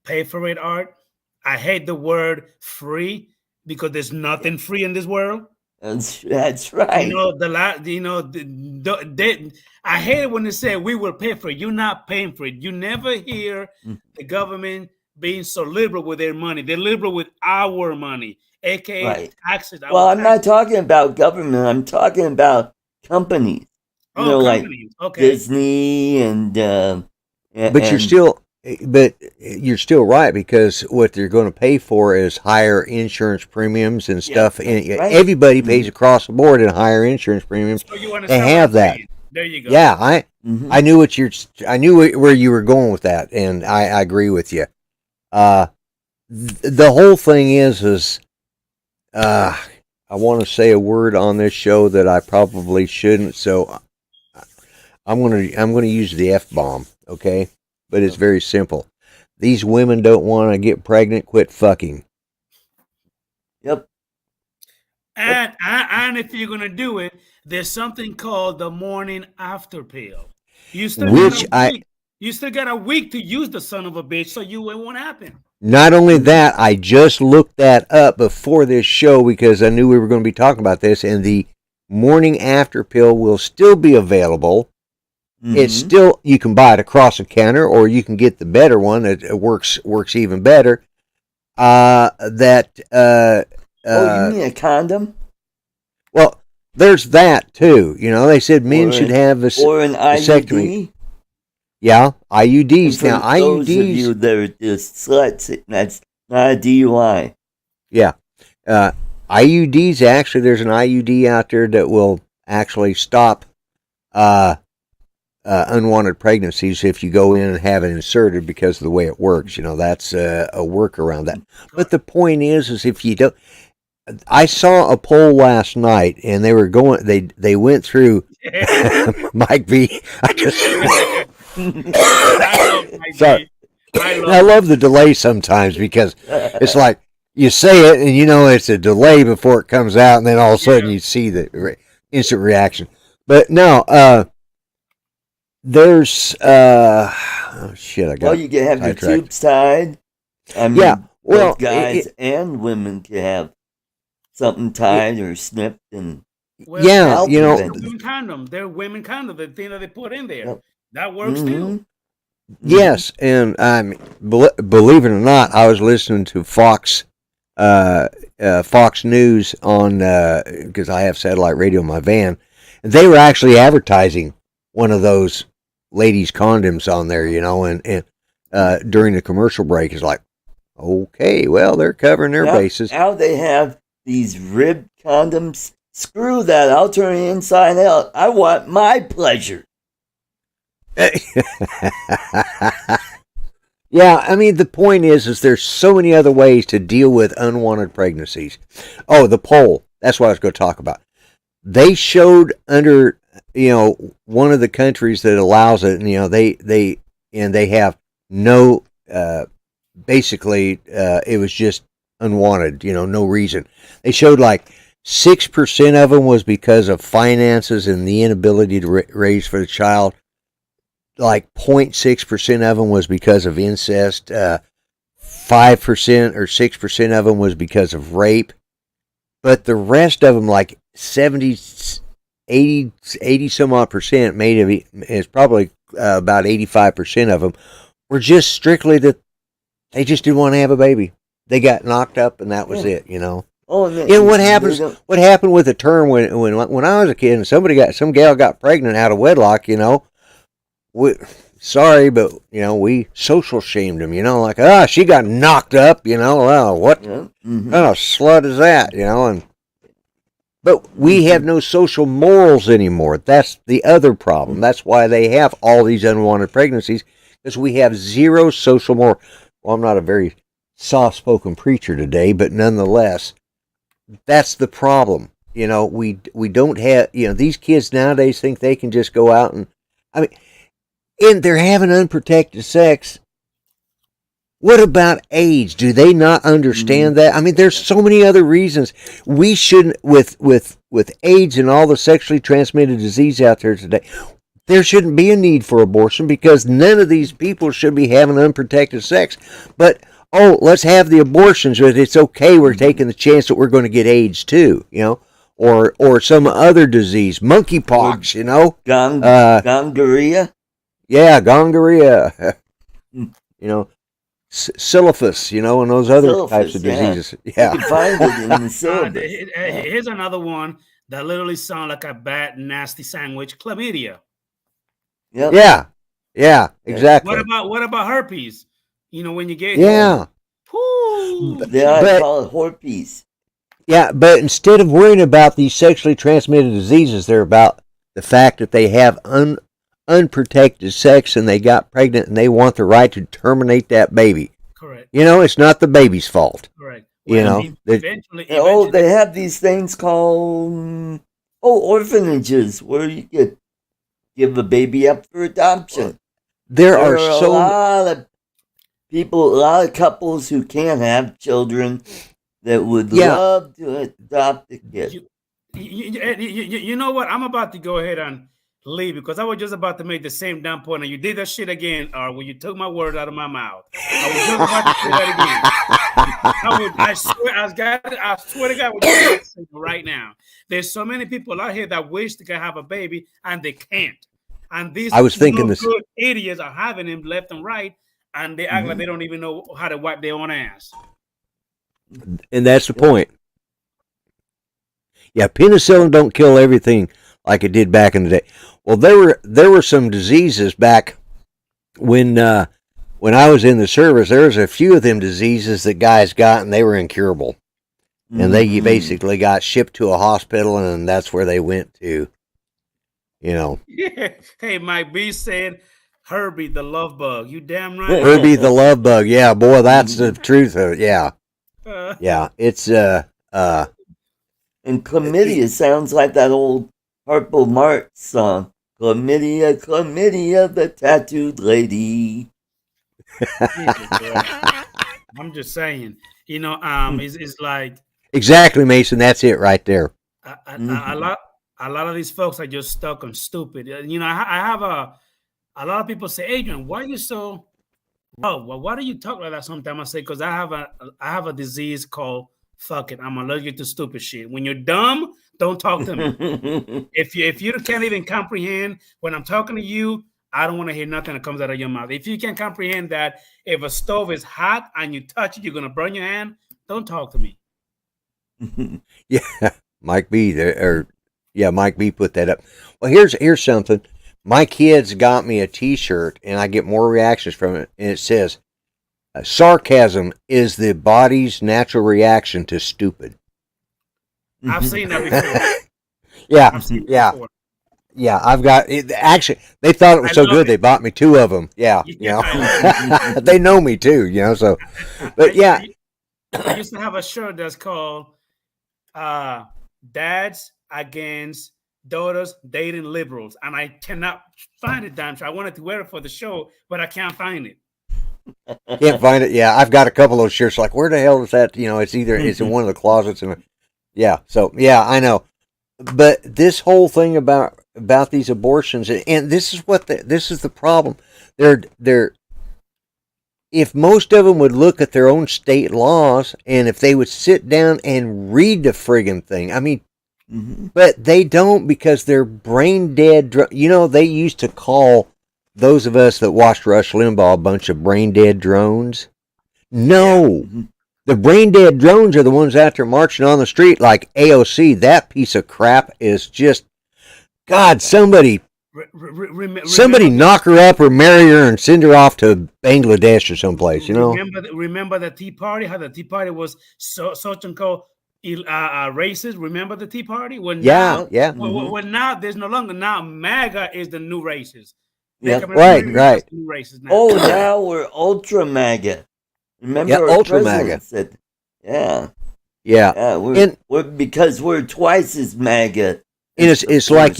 pay for it, Art. I hate the word free, because there's nothing free in this world. That's right. I hate it when they say we will pay for it. You're not paying for it. You never hear the government being so liberal with their money. They're liberal with our money, aka taxes. Well, I'm not talking about government. I'm talking about companies. Companies. Like Disney and. But you're still right, because what they're going to pay for is higher insurance premiums and stuff. And everybody pays across the board in higher insurance premiums. So you they have that. There you go. Yeah, I knew I knew where you were going with that, and I agree with you. The whole thing is I want to say a word on this show that I probably shouldn't, so I'm gonna use the F-bomb, okay? But it's very simple. These women don't want to get pregnant. Quit fucking. Yep. And if you're gonna do it, there's something called the morning after pill. You still got a week to use the son of a bitch, so it won't happen. Not only that, I just looked that up before this show because I knew we were going to be talking about this, and the morning after pill will still be available. It's still, you can buy it across the counter, or you can get the better one. It works even better. You mean a condom? Well, there's that too. They said men should have an IUD. Yeah, IUDs. Now, IUDs. Those of you that are just sluts, that's not a DUI. Yeah, IUDs. Actually, there's an IUD out there that will actually stop unwanted pregnancies if you go in and have it inserted, because of the way it works. That's a workaround that. But the point is if you don't. I saw a poll last night, and they were going. They went through. Mike V. I just. Sorry. I love the delay sometimes because it's like you say it and you know it's a delay before it comes out, and then all of a sudden you see the instant reaction. But no, there's oh shit, I got. Well, you can have your tubes tied. I mean, yeah, well, both guys and women can have something tied or snipped, and yeah, you know, they're women condom, the thing that they put in there. That works too. Yes, and believe it or not, I was listening to Fox News on because I have satellite radio in my van. And they were actually advertising one of those ladies' condoms on there, you know, and during the commercial break, it's like, okay, well, they're covering their bases. Now they have these ribbed condoms. Screw that! I'll turn it inside out. I want my pleasure. Yeah, I mean, the point is there's so many other ways to deal with unwanted pregnancies. Oh, the poll. That's what I was going to talk about. They showed under, you know, one of the countries that allows it, and, you know, they have no, basically, it was just unwanted, you know, no reason. They showed like 6% of them was because of finances and the inability to raise for the child. Like 0.6% of them was because of incest. 5% or 6% of them was because of rape. But the rest of them, like 70, 80 some odd percent, it's probably about 85% of them, were just strictly that they just didn't want to have a baby. They got knocked up and that was it, you know. Oh, and what happens? What happened with the term when I was a kid and some gal got pregnant out of wedlock, you know? Sorry, but you know, we social shamed him, you know, like, she got knocked up, you know, what kind of slut is that, you know, but we have no social morals anymore. That's the other problem. That's why they have all these unwanted pregnancies, because we have zero social moral. Well, I'm not a very soft-spoken preacher today, but nonetheless, that's the problem. You know, we don't have, you know, these kids nowadays think they can just go out and, I mean, and they're having unprotected sex. What about AIDS? Do they not understand that? I mean, there's so many other reasons we shouldn't, with AIDS and all the sexually transmitted disease out there today, there shouldn't be a need for abortion because none of these people should be having unprotected sex. But, let's have the abortions, but it's okay, we're taking the chance that we're going to get AIDS too, you know, or some other disease, monkeypox, you know. Gonorrhea? Yeah, gonorrhea, you know, syphilis, you know, and those other types of diseases. Yeah. You can find it in the syllabus. Here's another one that literally sounds like a bad, nasty sandwich: chlamydia. Yep. Yeah, exactly. What about herpes? You know, when you get I call it herpes. Yeah, but instead of worrying about these sexually transmitted diseases, they're about the fact that they have unprotected sex and they got pregnant and they want the right to terminate that baby. Correct. You know, it's not the baby's fault. Correct. You know, eventually, they have these things called orphanages where you could give a baby up for adoption. There are a lot of people, a lot of couples who can't have children that would love to adopt a kid. You know what? I'm about to go ahead and leave because I was just about to make the same damn point, and you did that shit again, or when you took my words out of my mouth. I was just about to say that again. I swear to God, right now, there's so many people out here that wish they can have a baby and they can't. And these good idiots are having him left and right, and they act like they don't even know how to wipe their own ass. And that's the point. Yeah, penicillin don't kill everything like it did back in the day. Well, there were some diseases back when I was in the service. There was a few of them diseases that guys got, and they were incurable. And they basically got shipped to a hospital, and that's where they went to. You know. Yeah. Hey, Mike B said, Herbie the love bug. You damn right. Herbie the love bug. Yeah, boy, that's the truth of it. Yeah. Yeah, it's and chlamydia sounds like that old Purple March song. Chlamydia, chlamydia, the tattooed lady. I'm just saying, it's like exactly, Mason. That's it right there. A lot of these folks are just stuck on stupid. I have a lot of people say, Adrian, why are you so? Oh, well, why do you talk like that? Sometimes I say, because I have a disease called fuck it. I'm allergic to stupid shit. When you're dumb, don't talk to me. If you can't even comprehend when I'm talking to you, I don't want to hear nothing that comes out of your mouth. If you can't comprehend that if a stove is hot and you touch it, you're gonna burn your hand, don't talk to me. Yeah, Mike B there, Mike B put that up. Well, here's something. My kids got me a T-shirt, and I get more reactions from it, and it says, "Sarcasm is the body's natural reaction to stupid." I've seen that before. Yeah. I've got it. Actually, they thought it was so good they bought me 2 of them. Yeah, they know me too. So, but yeah, I used to have a shirt that's called "Dads Against Daughters Dating Liberals," and I cannot find it. Damn sure I wanted to wear it for the show, but I can't find it. Can't find it. Yeah, I've got a couple of those shirts. Like, where the hell is that? It's it's in one of the closets, and So yeah, I know. But this whole thing about these abortions, and this is this is the problem. They're if most of them would look at their own state laws, and if they would sit down and read the friggin' thing, I mean. But they don't, because they're brain dead. They used to call those of us that watched Rush Limbaugh a bunch of brain dead drones. No, the brain dead drones are the ones out there marching on the street like AOC. That piece of crap is just, God, somebody knock her up or marry her and send her off to Bangladesh or someplace, Remember the Tea Party? How the Tea Party was such and called racist. Remember the Tea Party? Now there's no longer. Now MAGA is the new racist. Right. New racist now. Oh, now we're ultra MAGA. Remember, ultra MAGA. Said, we're because we're twice as MAGA. And it's like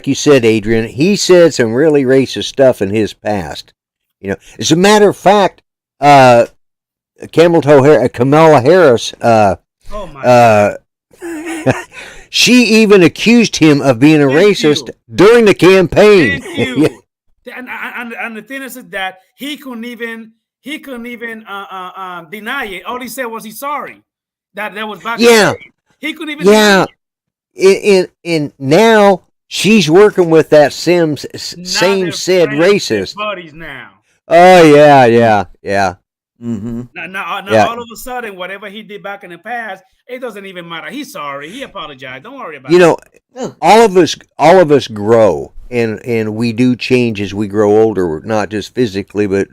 you said, Adrian. He said some really racist stuff in his past. As a matter of fact, Kamala Harris. Oh my God. She even accused him of being a racist during the campaign. Thank you. And the thing is that he couldn't even deny it. All he said was he's sorry. That was back. Yeah. He couldn't even. Yeah. And now she's working with that same said racist buddies now. Oh yeah. Mm-hmm. Now, all of a sudden, whatever he did back in the past, it doesn't even matter. He's sorry. He apologized. Don't worry about it. All of us grow, and we do change as we grow older. Not just physically, but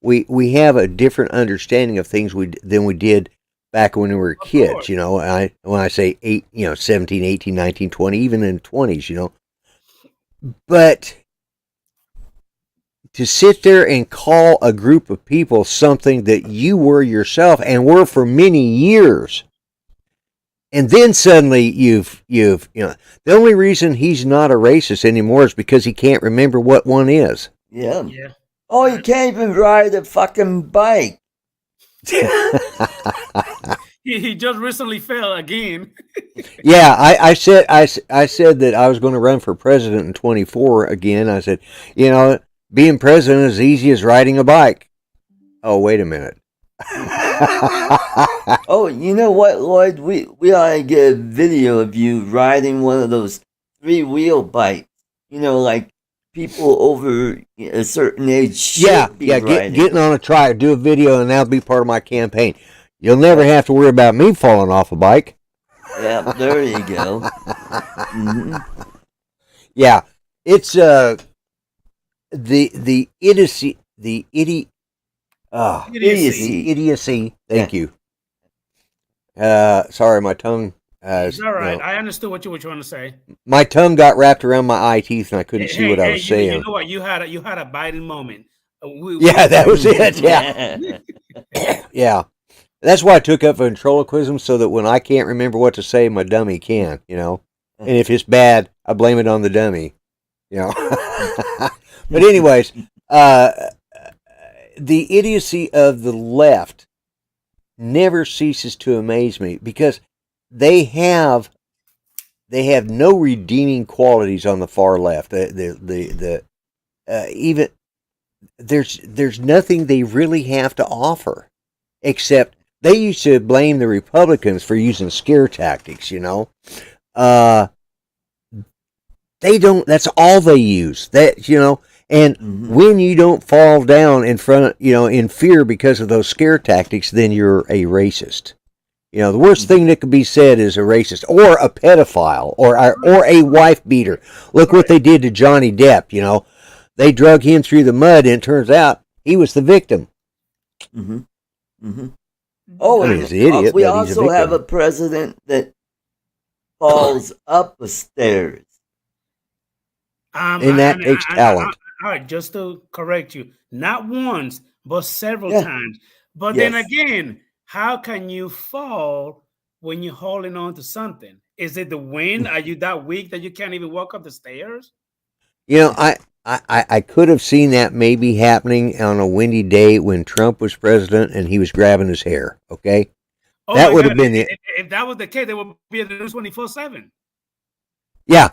we have a different understanding of things than we did back when we were kids. When I say 17, 18, 19, 20, even in 20s. But to sit there and call a group of people something that you were yourself and were for many years, and then suddenly you've the only reason he's not a racist anymore is because he can't remember what one is. Yeah. Oh, you can't even ride a fucking bike. He just recently fell again. Yeah, I said that I was going to run for president in 24 again. I said, being president is easy as riding a bike. Oh, wait a minute. Oh, you know what, Lloyd? We ought to get a video of you riding one of those 3-wheel bikes. Like people over a certain age should be riding. Getting on a trike, do a video, and that'll be part of my campaign. You'll never have to worry about me falling off a bike. Yeah, there you go. Mm-hmm. Yeah, it's the idiocy. Idiocy. Thank you. Sorry, my tongue. It's all right. I understood what you were trying to say. My tongue got wrapped around my eye teeth, and I couldn't see what I was saying. You know what? You had a biting moment. That was it. Yeah. Yeah. That's why I took up ventriloquism, so that when I can't remember what to say, my dummy can. And if it's bad, I blame it on the dummy. But anyways, the idiocy of the left never ceases to amaze me because they have no redeeming qualities on the far left. Even there's nothing they really have to offer, except they used to blame the Republicans for using scare tactics. They don't. That's all they use. And when you don't fall down in front of, in fear because of those scare tactics, then you're a racist. The worst thing that could be said is a racist or a pedophile or a wife beater. Look what they did to Johnny Depp. They drug him through the mud, and it turns out he was the victim. Oh, and he's an idiot. We also have a president that falls up the stairs. And that takes talent. All right, just to correct you, not once, but several times. But then again, how can you fall when you're holding on to something? Is it the wind? Are you that weak that you can't even walk up the stairs? I could have seen that maybe happening on a windy day when Trump was president and he was grabbing his hair. Okay, that would have been if that was the case, they would be in the news 24/7. Yeah.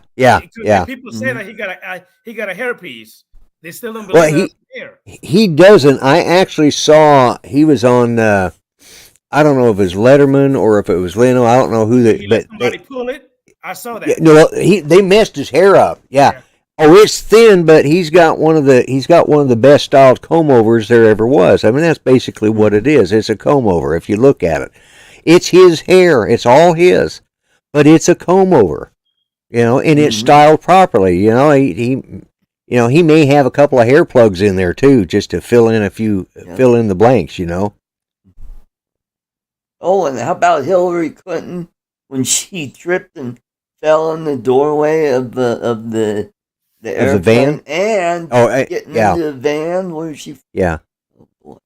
People say that he got a hairpiece. They still don't believe hair. He doesn't. I actually saw he was on. I don't know if it was Letterman or if it was Leno. I don't know who but somebody pull it. I saw that. Yeah, no, they messed his hair up. Yeah. Oh, it's thin, but he's got one of the best styled comb overs there ever was. I mean, that's basically what it is. It's a comb over. If you look at it, it's his hair. It's all his, but it's a comb over. And it's styled properly. He may have a couple of hair plugs in there too, just to fill in the blanks. Oh, and how about Hillary Clinton when she tripped and fell in the doorway of the airplane van and getting into the van where she? Yeah. Oh boy.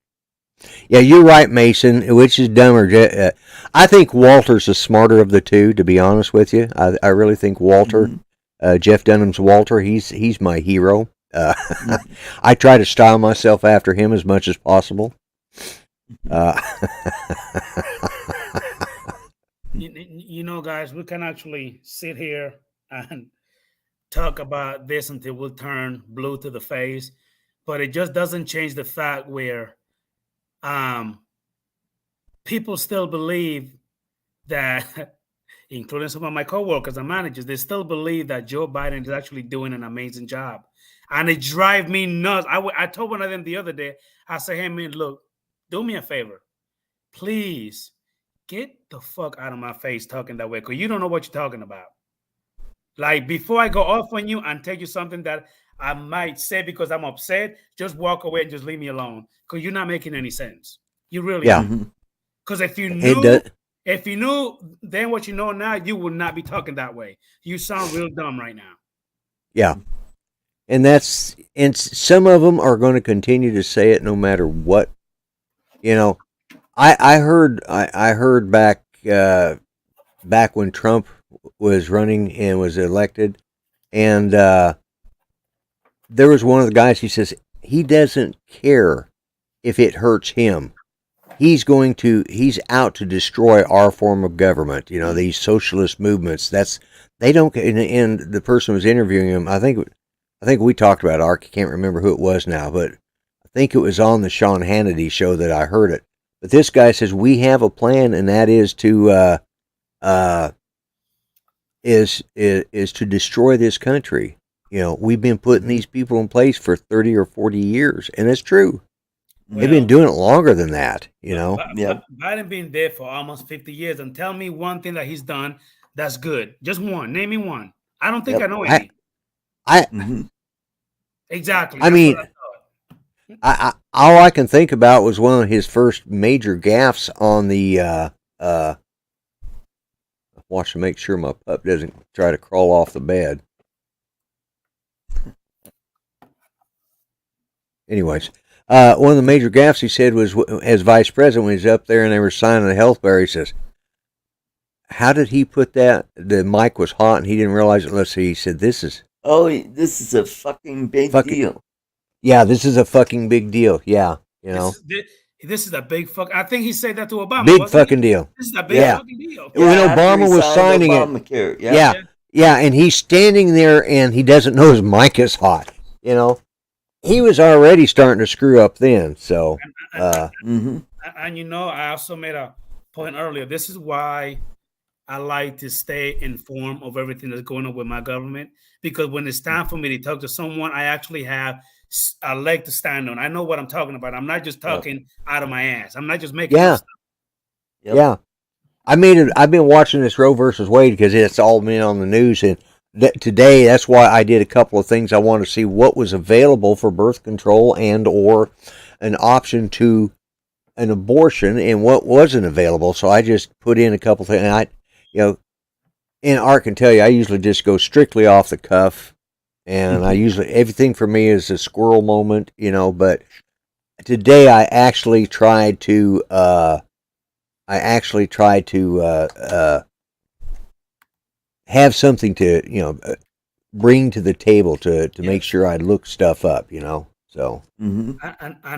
Yeah, you're right, Mason. Which is dumber? I think Walter's the smarter of the two. To be honest with you, I really think Walter, Jeff Dunham's Walter. He's my hero. I try to style myself after him as much as possible. Guys, we can actually sit here and talk about this until we'll turn blue to the face, but it just doesn't change the fact where people still believe that, including some of my coworkers and managers, they still believe that Joe Biden is actually doing an amazing job. And it drives me nuts. I told one of them the other day, I said, hey, man, look, do me a favor. Please get the fuck out of my face talking that way, because you don't know what you're talking about. Like, before I go off on you and tell you something that I might say because I'm upset, just walk away and just leave me alone, because you're not making any sense. You really are. Because if you knew then what you know now, you would not be talking that way. You sound real dumb right now. Yeah. And some of them are going to continue to say it no matter what. I heard back when Trump was running and was elected, and there was one of the guys, he says he doesn't care if it hurts him. He's out to destroy our form of government. These socialist movements. They don't. And the person was interviewing him. I think we talked about ARC. I can't remember who it was now, but I think it was on the Sean Hannity show that I heard it. But this guy says we have a plan, and that is to destroy this country. We've been putting these people in place for 30 or 40 years, and it's true. They've been doing it longer than that. Biden been there for almost 50 years, and tell me one thing that he's done that's good. Just one. Name me one. I don't think I know any. Exactly. I mean, all I can think about was one of his first major gaffes on the. Watch to make sure my pup doesn't try to crawl off the bed. Anyways, one of the major gaffes he said was as vice president when he was up there and they were signing the health bill. He says, "How did he put that? The mic was hot and he didn't realize it." Let's see. He said, "This is a fucking big deal." Yeah, this is a fucking big deal. Yeah, You know, this is a big fuck. I think he said that to Obama. big fucking deal. This is a big fucking deal. When Obama was signing it, yeah, and he's standing there and he doesn't know his mic is hot. You know, he was already starting to screw up then. So, and you know, I also made a point earlier. This is why I like to stay informed of everything that's going on with my government, because when it's time for me to talk to someone, I actually have a leg to stand on. I know what I'm talking about. I'm not just talking out of my ass. I'm not just making up stuff. Yeah. I've been watching this Roe versus Wade because it's all been on the news, and today that's why I did a couple of things. I wanted to see what was available for birth control and or an option to an abortion and what wasn't available. So I just put in a couple things. And and Art can tell you, I usually just go strictly off the cuff, and I usually, everything for me is a squirrel moment, but today I actually tried to have something to, bring to the table to make sure I look stuff up, so. And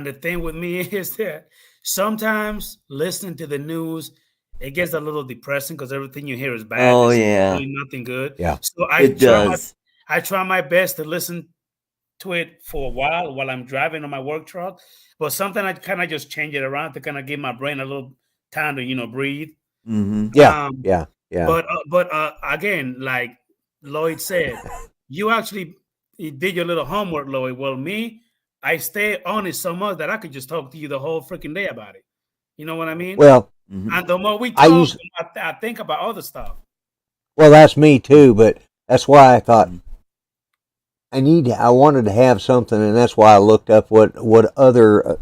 the thing with me is that sometimes listening to the news, it gets a little depressing because everything you hear is bad. Oh, it's really nothing good. Yeah, so I try my best to listen to it for a while I'm driving on my work truck. But sometimes I kind of just change it around to kind of give my brain a little time to breathe. Yeah. But again, like Lloyd said, you did your little homework, Lloyd. Well, me, I stay on it so much that I could just talk to you the whole freaking day about it. You know what I mean? Well, and the more we talk, I think about other stuff. Well, that's me too, but that's why I thought I wanted to have something, and that's why I looked up what other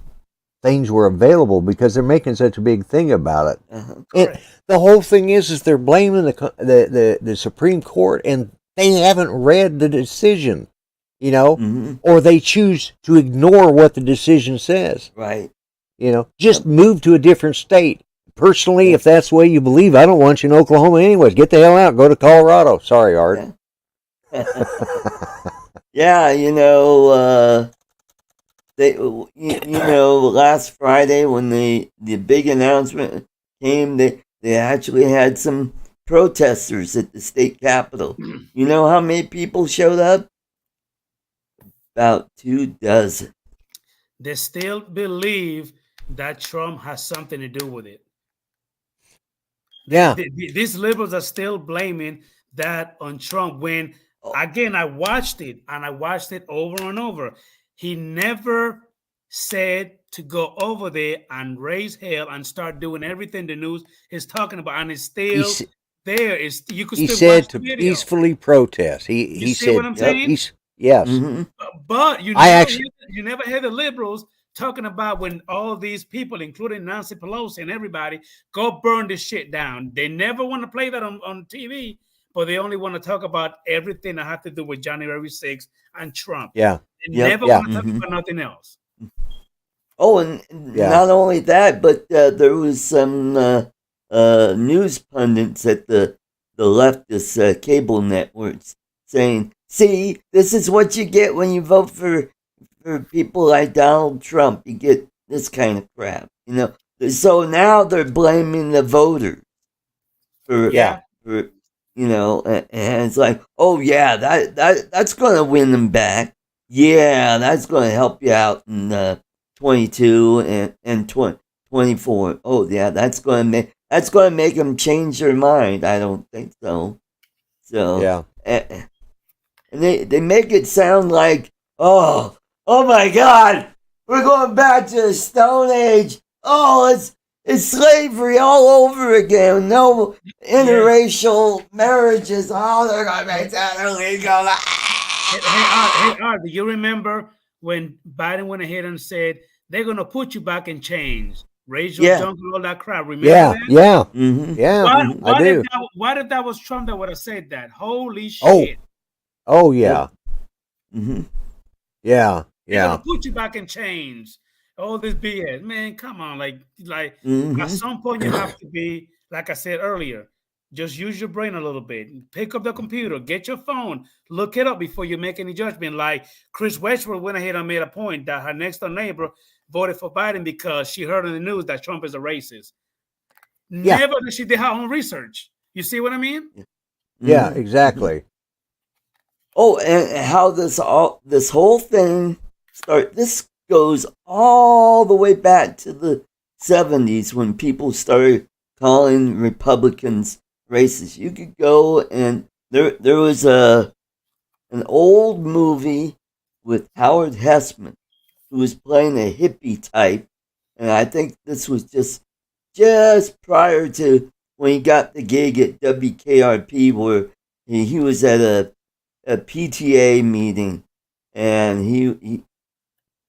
things were available, because they're making such a big thing about it. The whole thing is they're blaming the Supreme Court, and they haven't read the decision, or they choose to ignore what the decision says. Right. Just move to a different state. Personally, if that's the way you believe, I don't want you in Oklahoma anyways. Get the hell out. Go to Colorado. Sorry, Art. Yeah, last Friday when the big announcement came, they actually had some protesters at the state capitol. You know how many people showed up? About 24. They still believe that Trump has something to do with it. Yeah. These liberals are still blaming that on Trump when, again, I watched it, and I watched it over and over. He never said to go over there and raise hell and start doing everything the news is talking about, and it's still there. You could still said watch the video. Peacefully protest. He said, what I'm saying? Yes. But you never hear the liberals talking about when all these people, including Nancy Pelosi and everybody, go burn this shit down. They never want to play that on TV, but they only want to talk about everything that has to do with January 6th and Trump. Yeah. They never want to talk about nothing else. Oh, and not only that, but there was some news pundits at the leftist cable networks saying, see, this is what you get when you vote for people like Donald Trump. You get this kind of crap, So now they're blaming the voters for and it's like, oh yeah, that's going to win them back. Yeah, that's going to help you out in 22 and 24. Oh yeah, that's going to make them change their mind. I don't think so. So yeah. And they make it sound like, oh my God, we're going back to the Stone Age. Oh, it's slavery all over again. No interracial marriages. Oh, they're going to make that illegal. Hey, Art, do you remember when Biden went ahead and said they're going to put you back in chains, raise your junk and all that crap? Remember that? Yeah. Yeah. I do. What if that was Trump that would have said that? Holy shit. Oh yeah. Yeah. They're going to put you back in chains. All this BS. Man, come on. Like at some point you have to be, like I said earlier, just use your brain a little bit. Pick up the computer, get your phone, look it up before you make any judgment. Like Chris Westbrook went ahead and made a point that her next door neighbor voted for Biden because she heard on the news that Trump is a racist. Never did she did her own research. You see what I mean? Yeah, exactly. Oh, and how this whole thing started. This goes all the way back to the 70s when people started calling Republicans racist. You could go and there was an old movie with Howard Hessman who was playing a hippie type, and I think this was just prior to when he got the gig at WKRP, where he was at a PTA meeting, and he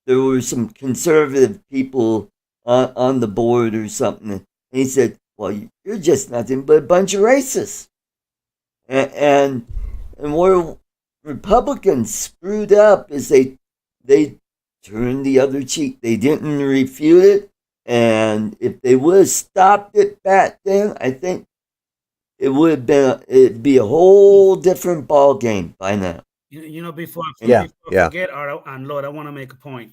there were some conservative people on the board or something, and he said, "Well, you're just nothing but a bunch of racists," and where Republicans screwed up is they turned the other cheek. They didn't refute it, and if they would have stopped it back then, I think it'd be a whole different ball game by now. You know, before I forget, and Lord, I want to make a point.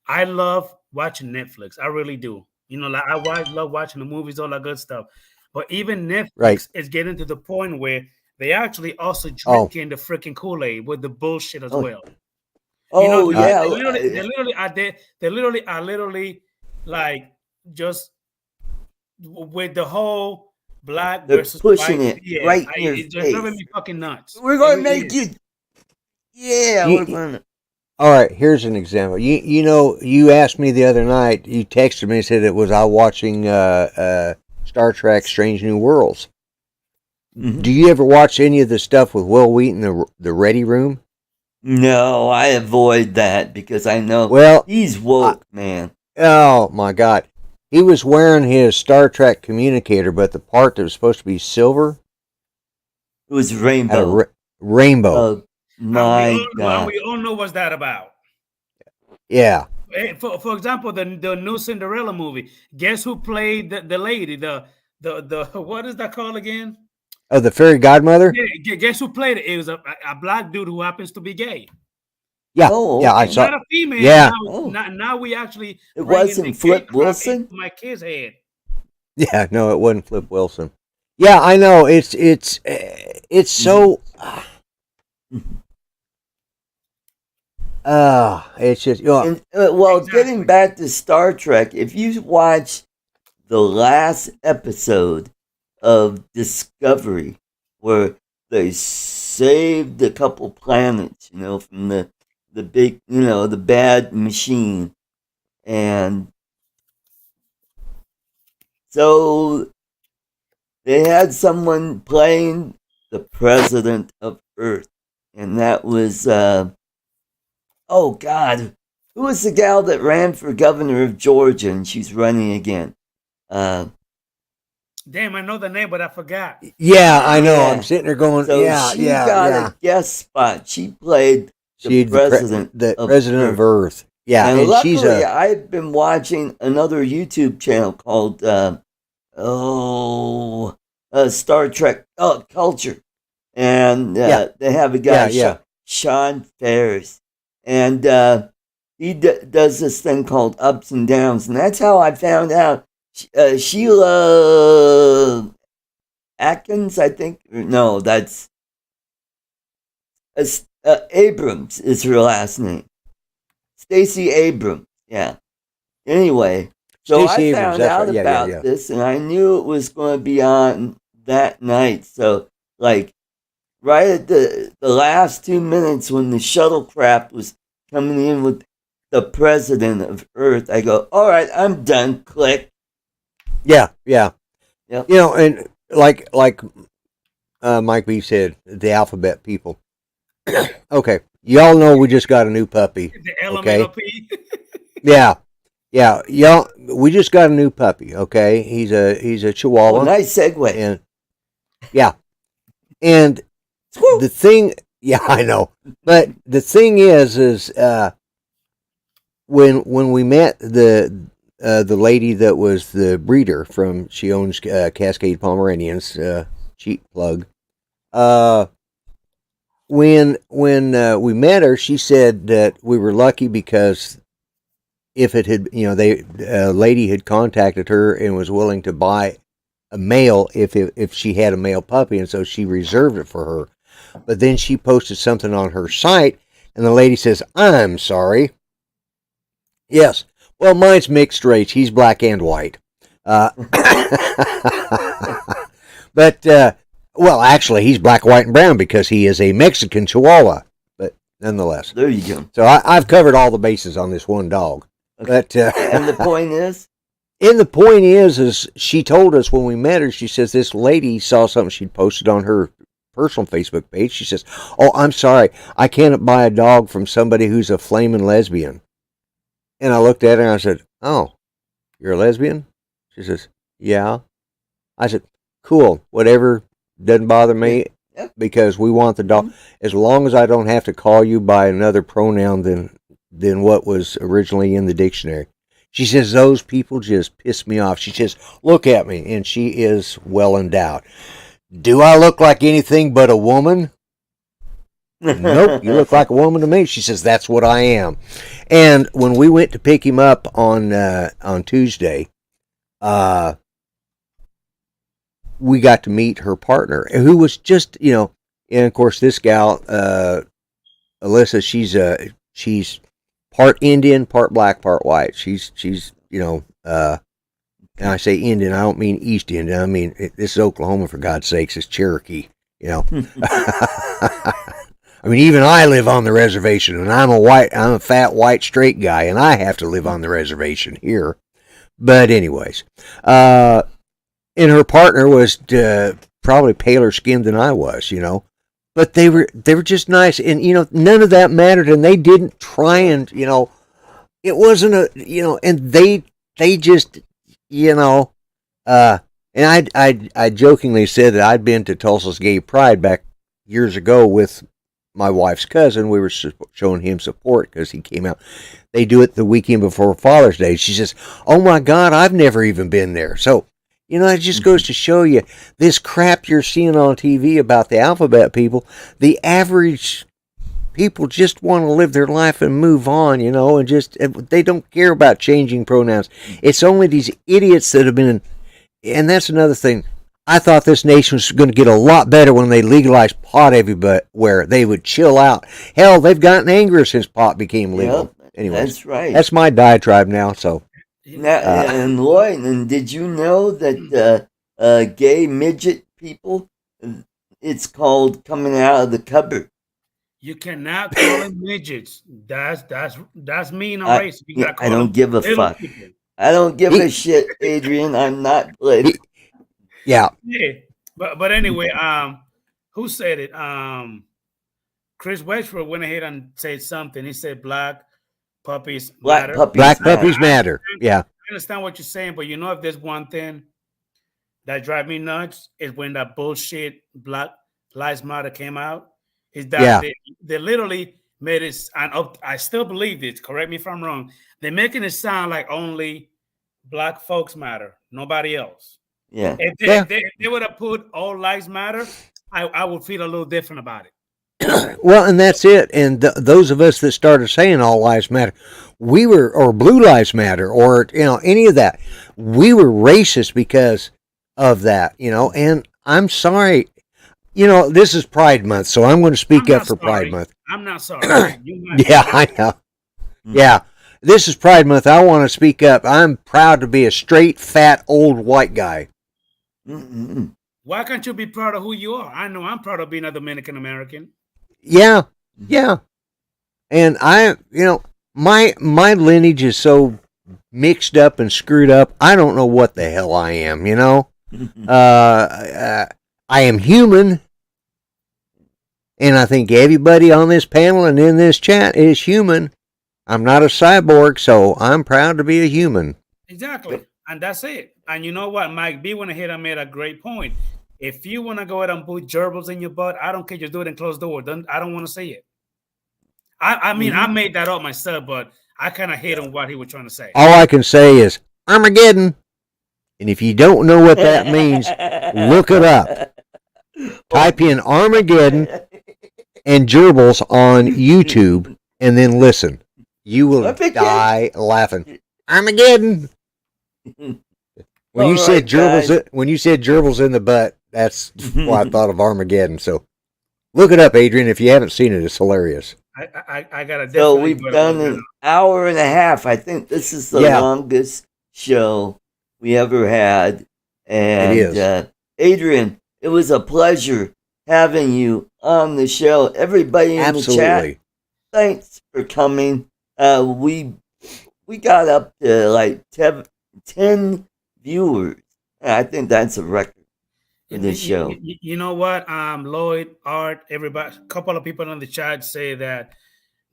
I love watching Netflix. I really do. You know, like love watching the movies, all that good stuff. But even Netflix is getting to the point where they actually also drinking the freaking Kool-Aid with the bullshit as well. Oh, you know, yeah. They literally like just with the whole black versus pushing white. it right in your face. It's driving me fucking nuts. We're going to make you. Yeah, we're going to. All right, here's an example. You know, you asked me the other night, you texted me and said I watching Star Trek Strange New Worlds. Mm-hmm. Do you ever watch any of the stuff with Will Wheaton, the Ready Room? No, I avoid that because I know he's woke, man. Oh, my God. He was wearing his Star Trek communicator, but the part that was supposed to be silver, it was rainbow. Rainbow. My God. We all know what's that about. Yeah. For example, the new Cinderella movie. Guess who played the lady? The what is that called again? Oh, the fairy godmother? Yeah, guess who played it? It was a black dude who happens to be gay. Yeah, yeah, I saw. Not a female. Yeah. Now we actually. It wasn't Flip Wilson. My kid's head. Yeah, no, it wasn't Flip Wilson. Yeah, I know. It's so. It's just Getting back to Star Trek, if you watch the last episode of Discovery, where they saved a couple planets, from the big, the bad machine, and so they had someone playing the president of Earth, and that was oh God, who was the gal that ran for governor of Georgia, and she's running again? Damn, I know the name, but I forgot. Yeah, I know. Yeah. I'm sitting there going, so she got a guest spot. She played the president of Earth. Yeah, and luckily, I've been watching another YouTube channel called Star Trek Culture, and they have a guy, Sean Ferris, and he does this thing called Ups and Downs, and that's how I found out Sheila Atkins, I think. No, that's Abrams is her last name. Stacey Abrams, yeah. Anyway, so I found out about this, and I knew it was going to be on that night. So, like, right at the last 2 minutes when the shuttlecraft was coming in with the president of Earth, I go, all right, I'm done. Click. Yeah. And like Mike B said, the alphabet people. Okay, y'all know we just got a new puppy. The elemental P. Yeah, y'all. We just got a new puppy. Okay, he's a Chihuahua. Oh, nice segue. And the thing, I know. But the thing is when we met the lady that was the breeder she owns Cascade Pomeranians, cheap plug. When we met her, she said that we were lucky because if it had, a lady had contacted her and was willing to buy a male if she had a male puppy, and so she reserved it for her. But then she posted something on her site, and the lady says, "I'm sorry. Yes, well, mine's mixed race. He's black and white." But well, actually, he's black, white, and brown because he is a Mexican Chihuahua. But nonetheless, there you go. So I've covered all the bases on this one dog. Okay. But and the point is. And the point is she told us when we met her, she says this lady saw something she'd posted on her personal Facebook page. She says, "Oh, I'm sorry, I can't buy a dog from somebody who's a flaming lesbian." And I looked at her and I said, "Oh, you're a lesbian?" She says, "Yeah." I said, "Cool, whatever, doesn't bother me because we want the dog. As long as I don't have to call you by another pronoun than what was originally in the dictionary." She says, "Those people just piss me off." She says, "Look at me." And she is well endowed. Do I look like anything but a woman? Nope, you look like a woman to me. She says, "That's what I am." And when we went to pick him up on Tuesday, we got to meet her partner, who was just, and of course this gal, Alyssa, she's part Indian, part black, part white. She's and I say Indian, I don't mean East Indian. I mean, this is Oklahoma, for God's sakes. It's Cherokee, I mean, even I live on the reservation, and I'm a fat, white, straight guy, and I have to live on the reservation here. But anyways, and her partner was probably paler skinned than I was, But they were just nice, and none of that mattered, and they didn't try and it wasn't and they just and I jokingly said that I'd been to Tulsa's Gay Pride back years ago with my wife's cousin. We were showing him support because he came out. They do it the weekend before Father's Day. She says, "Oh my God, I've never even been there." So it just goes to show you this crap you're seeing on TV about the alphabet people. The average people just want to live their life and move on, and they don't care about changing pronouns. It's only these idiots that have been, and that's another thing. I thought this nation was going to get a lot better when they legalized pot everywhere. They would chill out. Hell, they've gotten angrier since pot became legal. Yep, anyway, that's right. That's my diatribe now, so. Now, and Lloyd, and did you know that gay midget people, it's called coming out of the cupboard? You cannot call them midgets. That's mean or race. I don't give a fuck. People. I don't give a shit, Adrian. I'm not playing. Yeah. But anyway, who said it? Chris Westbrook went ahead and said something. He said black puppies matter. Black puppies matter. Yeah. I understand what you're saying, but if there's one thing that drives me nuts is when that bullshit Black Lives Matter came out. Is that they literally made it, and I still believe it. Correct me if I'm wrong. They're making it sound like only black folks matter, nobody else. Yeah. If they would have put all lives matter, I would feel a little different about it. Well, and that's it. And those of us that started saying all lives matter, or blue lives matter, or any of that, we were racist because of that. And I'm sorry. This is Pride Month, so I'm going to speak up for Pride Month. I'm not sorry. Yeah, I know. Yeah, this is Pride Month. I want to speak up. I'm proud to be a straight, fat, old white guy. Mm-mm. Why can't you be proud of who you are? I know I'm proud of being a Dominican American. Yeah. And my lineage is so mixed up and screwed up. I don't know what the hell I am. I am human. And I think everybody on this panel and in this chat is human. I'm not a cyborg, so I'm proud to be a human. Exactly. And that's it. And you know what? Mike B went ahead and made a great point. If you want to go ahead and put gerbils in your butt, I don't care. Just do it in closed door. I don't want to see it. I mean, I made that up myself, but I kind of hit on what he was trying to say. All I can say is Armageddon. And if you don't know what that means, look it up. Type in Armageddon and gerbils on YouTube and then listen. You will die laughing. Armageddon. When you said gerbils in the butt, that's why I thought of Armageddon. So look it up, Adrian. If you haven't seen it, it's hilarious. I gotta. So we've done an hour and a half. I think this is the longest show we ever had. And it is. Adrian, it was a pleasure having you on the show. Everybody in the chat, thanks for coming. We got up to like 10 viewers. I think that's a record for this show. You know what? Lloyd, Art, everybody, a couple of people on the chat say that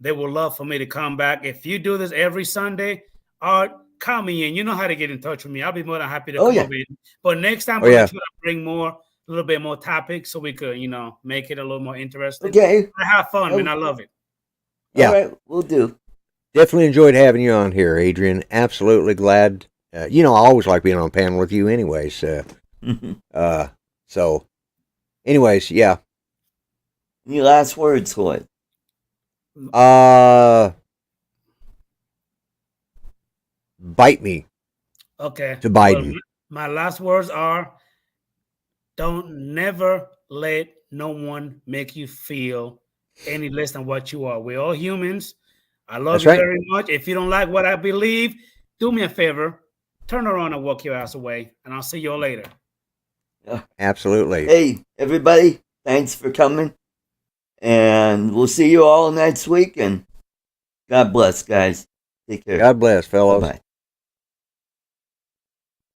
they would love for me to come back. If you do this every Sunday, Art, call me in. You know how to get in touch with me. I'll be more than happy to come over in. But next time, we're going to bring a little bit more topics so we could, make it a little more interesting. Okay. I have fun, man. I love it. Yeah. All right, we'll do. Definitely enjoyed having you on here, Adrian. Absolutely glad. I always like being on panel with you anyways. So, anyways, yeah. Any last words, Lloyd? Bite me. Okay. To Biden. Well, my last words are, don't never let no one make you feel any less than what you are. We're all humans. I love you very much. If you don't like what I believe, do me a favor. Turn around and walk your ass away, and I'll see you all later. Absolutely. Hey, everybody, thanks for coming. And we'll see you all next week. And God bless, guys. Take care. God bless, fellows. Bye-bye.